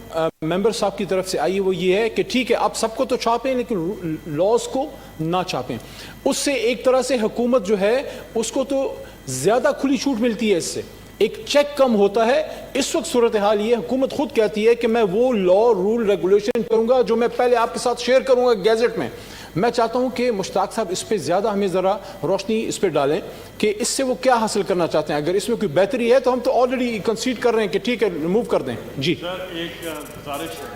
ممبر صاحب کی طرف سے آئی وہ یہ ہے کہ ٹھیک ہے آپ سب کو تو چھاپیں لیکن لاز کو نہ چھاپیں. اس سے ایک طرح سے حکومت جو ہے اس کو تو زیادہ کھلی چھوٹ ملتی ہے، اس سے ایک چیک کم ہوتا ہے. اس وقت صورتحال یہ حکومت خود کہتی ہے کہ میں وہ لا، رول، ریگولیشن کروں گا جو میں پہلے آپ کے ساتھ شیئر کروں گا گیزٹ میں. میں چاہتا ہوں کہ مشتاق صاحب اس پہ زیادہ ہمیں ذرا روشنی اس پہ ڈالیں کہ اس سے وہ کیا حاصل کرنا چاہتے ہیں. اگر اس میں کوئی بہتری ہے تو ہم تو آلریڈی کنسیڈ کر رہے ہیں کہ ٹھیک ہے ریموو کر دیں. جی سر ایک گزارش ہے،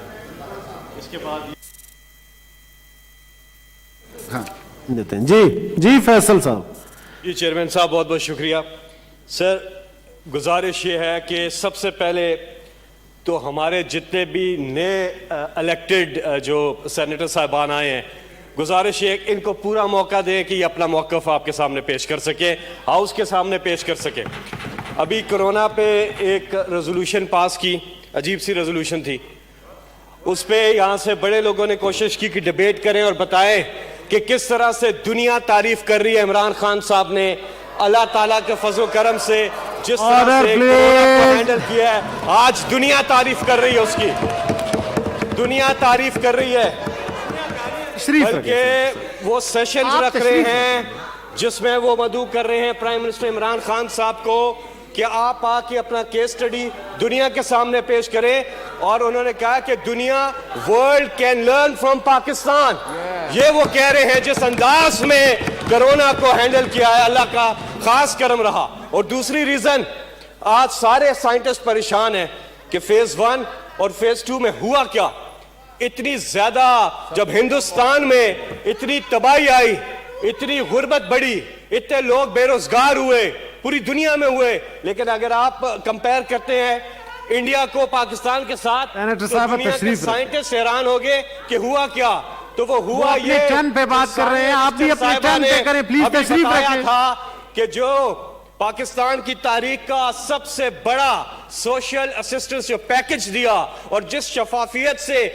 اس کے بعد دیتے ہیں. جی فیصل صاحب. جی چیئرمین صاحب بہت بہت شکریہ. سر گزارش یہ ہے کہ سب سے پہلے تو ہمارے جتنے بھی نئے الیکٹڈ جو سینیٹر صاحبان آئے ہیں، گزارش یہ ان کو پورا موقع دیں کہ یہ اپنا موقف آپ کے سامنے پیش کر سکیں، ہاؤس کے سامنے پیش کر سکیں. ابھی کرونا پہ ایک ریزولوشن پاس کی، عجیب سی ریزولوشن تھی. اس پہ یہاں سے بڑے لوگوں نے کوشش کی کہ ڈیبیٹ کریں اور بتائیں کہ کس طرح سے دنیا تعریف کر رہی ہے عمران خان صاحب نے اللہ تعالیٰ کے فضل و کرم سے جس طرح سے کورونا کو ہینڈل کیا ہے. آج دنیا تعریف کر رہی ہے، اس کی دنیا تعریف کر رہی ہے. بلکہ وہ سیشنز رکھ رہے ہیں جس میں وہ مدعو کر رہے ہیں پرائم منسٹر عمران خان صاحب کو کہ آپ آ کے اپنا کیس سٹڈی دنیا کے سامنے پیش کریں. اور انہوں نے کہا کہ دنیا world can learn from Pakistan. یہ وہ کہہ رہے ہیں جس انداز میں کرونا کو ہینڈل کیا ہے، اللہ کا خاص کرم رہا. اور دوسری ریزن، آج سارے سائنٹسٹ پریشان ہیں کہ فیز 1 اور فیز 2 میں ہوا کیا. اتنی زیادہ جب ہندوستان میں اتنی تباہی آئی، اتنی غربت بڑھی، اتنے لوگ بے روزگار ہوئے، پوری دنیا میں ہوئے، لیکن اگر آپ کمپیئر کرتے ہیں انڈیا کو پاکستان کے ساتھ تو دنیا کے سائنٹسٹ حیران ہو گئے کہ ہوا کیا. تو وہ ہوا یہ ٹرن پہ بات کر رہے ہیں، آپ بھی اپنے ٹرن پہ کریں پلیز، تشریف رکھیں. تھا کہ جو پاکستان کی تاریخ کا سب سے بڑا سوشل اسسٹنس جو پیکج دیا اور جس شفافیت سے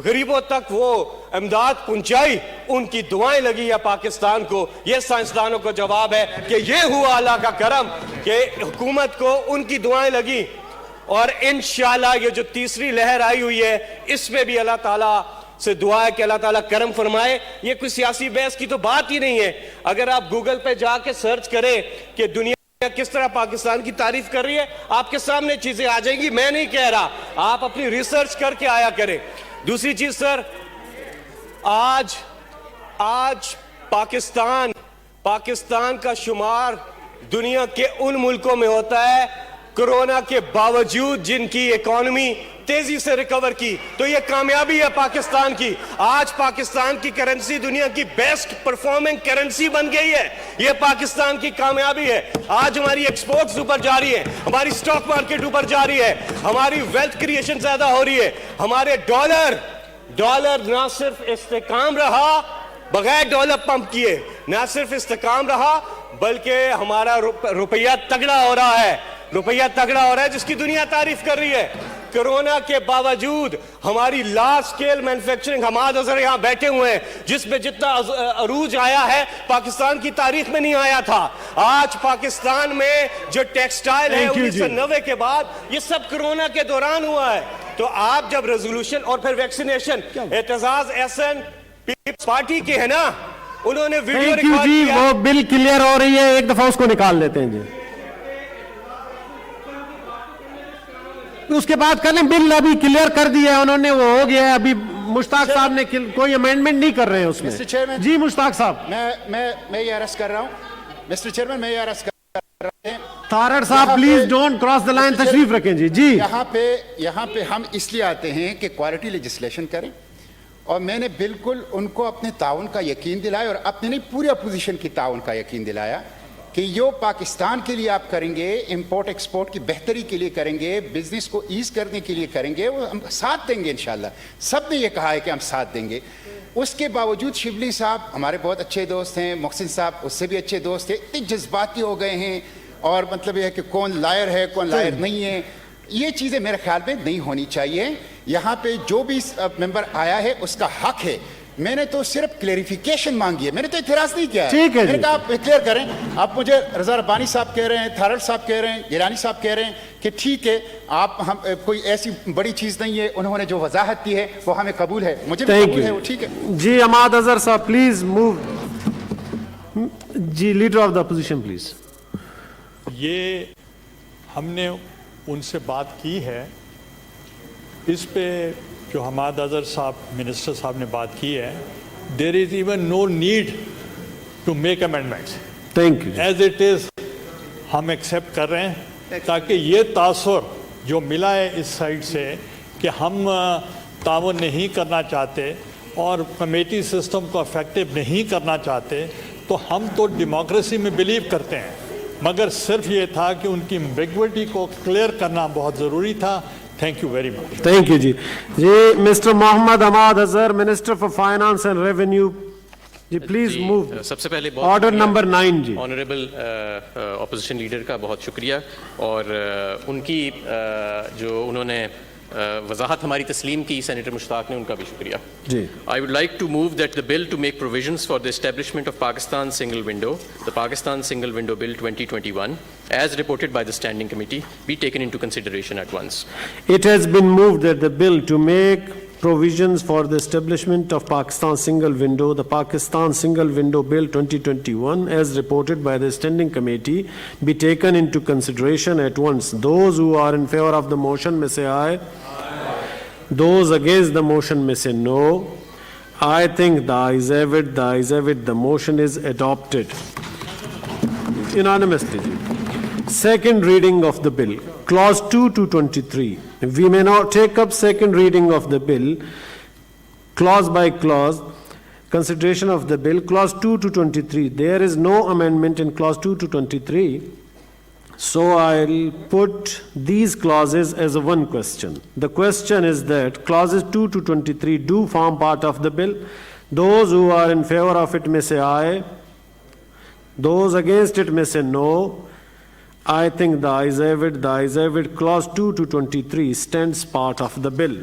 غریبوں تک وہ امداد پہنچائی، ان کی دعائیں لگی ہے پاکستان کو. یہ سائنسدانوں کو جواب ہے کہ یہ ہوا اللہ کا کرم کہ حکومت کو ان کی دعائیں لگی. اور انشاءاللہ یہ جو تیسری لہر آئی ہوئی ہے اس میں بھی اللہ تعالیٰ سے دعا ہے کہ اللہ تعالیٰ کرم فرمائے. یہ کوئی سیاسی بحث کی تو بات ہی نہیں ہے. اگر آپ گوگل پہ جا کے سرچ کریں کہ دنیا کس طرح پاکستان کی تعریف کر رہی ہے، آپ کے سامنے چیزیں آ جائیں گی. میں نہیں کہہ رہا، آپ اپنی ریسرچ کر کے آیا کریں. دوسری چیز سر، آج پاکستان کا شمار دنیا کے ان ملکوں میں ہوتا ہے کرونا کے باوجود جن کی اکانومی تیزی سے ریکور کی. تو یہ کامیابی ہے پاکستان کی. آج پاکستان کی کرنسی دنیا کی بیسٹ پرفارمنگ کرنسی بن گئی ہے. یہ پاکستان کی کامیابی ہے. آج ہماری ایکسپورٹس اوپر جا رہی ہے، ہماری سٹاک مارکیٹ اوپر جا رہی ہے، ہماری ویلتھ کریشن زیادہ ہو رہی ہے. ہمارے ڈالر نہ صرف استحکام رہا بغیر ڈالر پمپ کیے، نہ صرف استحکام رہا بلکہ ہمارا روپیہ تگڑا ہو رہا ہے، جس کی دنیا تعریف کر رہی ہے. کرونا کے باوجود ہماری large scale manufacturing, Hammad Azhar یہاں بیٹھے ہوئے ہیں، جس پہ جتنا عروج آیا ہے پاکستان کی تاریخ میں نہیں آیا تھا. آج پاکستان میں جو ٹیکسٹائل ہے 1990 کے بعد یہ سب کرونا کے دوران ہوا ہے. تو آپ جب ریزولوشن اور پھر vaccination, Aitzaz Ahsan Peoples party کے ہیں نا، انہوں نے ویڈیو تھینک یو ریکارڈ جی. کیا. وہ بل کلیئر ہو رہی ہے, ایک دفعہ اس کو نکال لیتے ہیں جی. اس کے بعد کر لیں, بل ابھی کلیئر کر دیا ہے انہوں نے, وہ ہو گیا ہے. ابھی مشتاق صاحب نے کوئی امینڈمنٹ نہیں کر رہے ہیں اس میں. جی مشتاق صاحب. میں یہ عرض کر رہا ہوں مسٹر چیئرمین, میں یہ عرض کر رہا ہوں تارڑ صاحب please don't cross the line, تشریف رکھیں جی. جی یہاں پہ ہم اس لیے آتے ہیں کہ کوالٹی لیجسلیشن کریں, اور میں نے بالکل ان کو اپنے تعاون کا یقین دلایا, اور اپنے نہیں پوری اپوزیشن کی تعاون کا یقین دلایا کہ یہ پاکستان کے لیے آپ کریں گے, امپورٹ ایکسپورٹ کی بہتری کے لیے کریں گے, بزنس کو ایز کرنے کے لیے کریں گے, وہ ہم ساتھ دیں گے انشاءاللہ. سب نے یہ کہا ہے کہ ہم ساتھ دیں گے. اس کے باوجود شبلی صاحب ہمارے بہت اچھے دوست ہیں, محسن صاحب اس سے بھی اچھے دوست تھے, اتنے جذباتی ہو گئے ہیں, اور مطلب یہ ہے کہ کون لائر ہے کون لائر نہیں ہے. یہ چیزیں میرے خیال میں نہیں ہونی چاہیے. یہاں پہ جو بھی ممبر آیا ہے اس کا حق ہے. میں نے تو صرف کلیریفیکیشن مانگی ہے, میں نے تو اعتراض نہیں کیا ہے. میں نے کہا آپ کلیئر کریں. آپ مجھے رضا ربانی صاحب کہہ رہے ہیں, تھارڑ صاحب کہہ رہے ہیں, گیلانی صاحب کہہ رہے ہیں کہ ٹھیک ہے آپ ہم کوئی ایسی بڑی چیز نہیں ہے, انہوں نے جو وضاحت کی ہے وہ ہمیں قبول ہے, مجھے بھی قبول ہے, وہ ٹھیک ہے. جی عماد اظہر صاحب پلیز موو. جی leader of the opposition please. یہ ہم نے ان سے بات کی ہے, اس پہ جو حماد اظہر صاحب منسٹر صاحب نے بات کی ہے, there is even no need to make amendments. Thank you. As it is ہم ایکسیپٹ کر رہے ہیں, تاکہ یہ تاثر جو ملا ہے اس سائڈ سے کہ ہم تعاون نہیں کرنا چاہتے اور کمیٹی سسٹم کو افیکٹو نہیں کرنا چاہتے, تو ہم تو ڈیموکریسی میں بلیو کرتے ہیں, مگر صرف یہ تھا کہ ان کی ایمبیگوٹی کو کلیئر کرنا بہت ضروری تھا. Thank you very much. Thank you جی. جی mister Muhammad Imad Azhar, minister for finance and revenue, جی پلیز موو. سب سے پہلے آرڈر نمبر 9 جی. آنریبل اپوزیشن لیڈر کا بہت شکریہ, اور ان کی جو انہوں نے وضاحت ہماری تسلیم کی, سینیٹر مشتاق نے, ان کا بھی شکریہ. جی. I would like to move that the bill to make provisions for the establishment of Pakistan Single Window, the Pakistan Single Window Bill 2021, as reported by the Standing Committee, be taken into consideration at once. It has been moved that the bill to make provisions for the establishment of Pakistan Single Window, the Pakistan Single Window Bill 2021, as reported by the Standing Committee, be taken into consideration at once. Those who are in favor of the motion may say aye. Those against the motion may say no. I think the ayes have it, the ayes have it, the motion is adopted. Unanimously. Second reading of the bill. Clause 2 to 23. We may now take up second reading of the bill, clause by clause, consideration of the bill. Clause 2 to 23. There is no amendment in clause 2 to 23. So I'll put these clauses as a one question. The question is that clauses 2 to 23 do form part of the bill. Those who are in favor of it may say aye. Those against it may say no. I think the ayes have it, the ayes have it. Clause 2 to 23 stands part of the bill.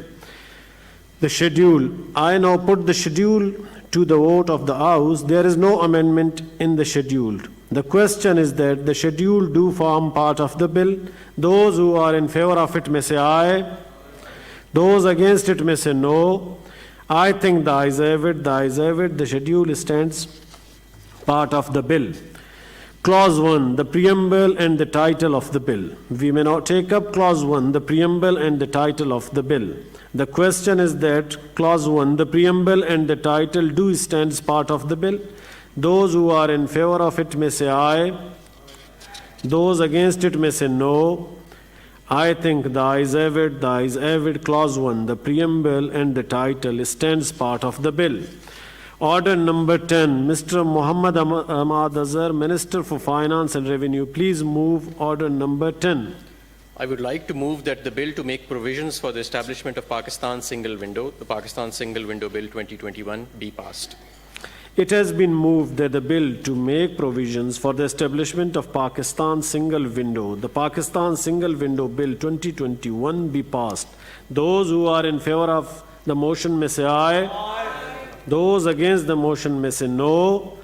The schedule. I now put the schedule to the vote of the House. There is no amendment in the schedule. The question is that the schedule do form part of the bill. Those who are in favor of it may say aye. Those against it may say no. I think the ayes have it, the ayes have it. The schedule stands part of the bill. Clause 1, the preamble and the title of the bill. We may now take up Clause 1, the preamble and the title of the bill. The question is that Clause 1, the preamble and the title do stands part of the bill. Those who are in favor of it may say aye. Those against it may say no. I think the ayes have it, the ayes have it. Clause 1, the preamble and the title stands part of the bill. Order number 10, Mr. Muhammad Ahmad Azhar, Minister for Finance and Revenue. Please move order number 10. I would like to move that the bill to make provisions for the establishment of Pakistan Single Window, the Pakistan Single Window Bill 2021, be passed. It has been moved that the bill to make provisions for the establishment of Pakistan Single Window, the Pakistan Single Window Bill 2021 be passed. Those who are in favor of the motion may say aye. Those against the motion may say no.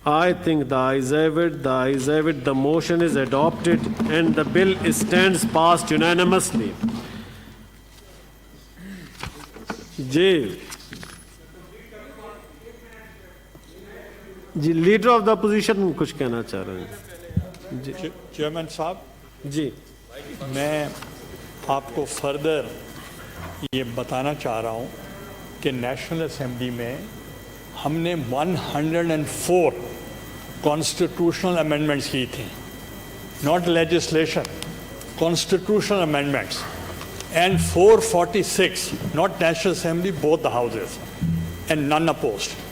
I think the ayes have it, the ayes have it. The motion is adopted and the bill stands passed unanimously. J. جی leader of the opposition کچھ کہنا چاہ رہے ہیں. جی chairman صاحب جی میں آپ کو فردر یہ بتانا چاہ رہا ہوں کہ نیشنل اسمبلی میں ہم نے 104 کانسٹیٹیوشنل امینڈمنٹس کی تھیں, not legislation, constitutional amendments, and 446 not national assembly both the houses and نن اپوزڈ.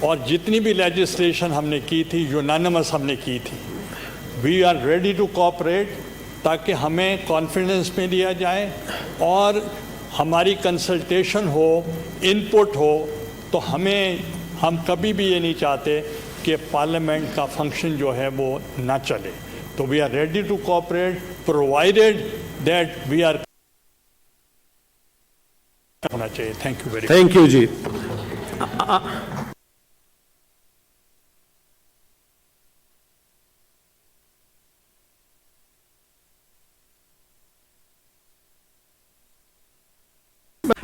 اور جتنی بھی لیجسلیشن ہم نے کی تھی یونانیمس ہم نے کی تھی. We are ready to cooperate تاکہ ہمیں کانفیڈنس میں لیا جائے اور ہماری کنسلٹیشن ہو, ان پٹ ہو. تو ہم کبھی بھی یہ نہیں چاہتے کہ پارلیمنٹ کا فنکشن جو ہے وہ نہ چلے. تو we are ready to cooperate provided that we are ہونا چاہیے. Thank you very much. Thank you جی.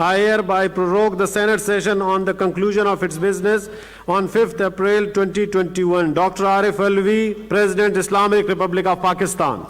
I hereby prorogue the Senate session on the conclusion of its business on 5th April 2021. Dr. Arif Alvi, President, Islamic Republic of Pakistan.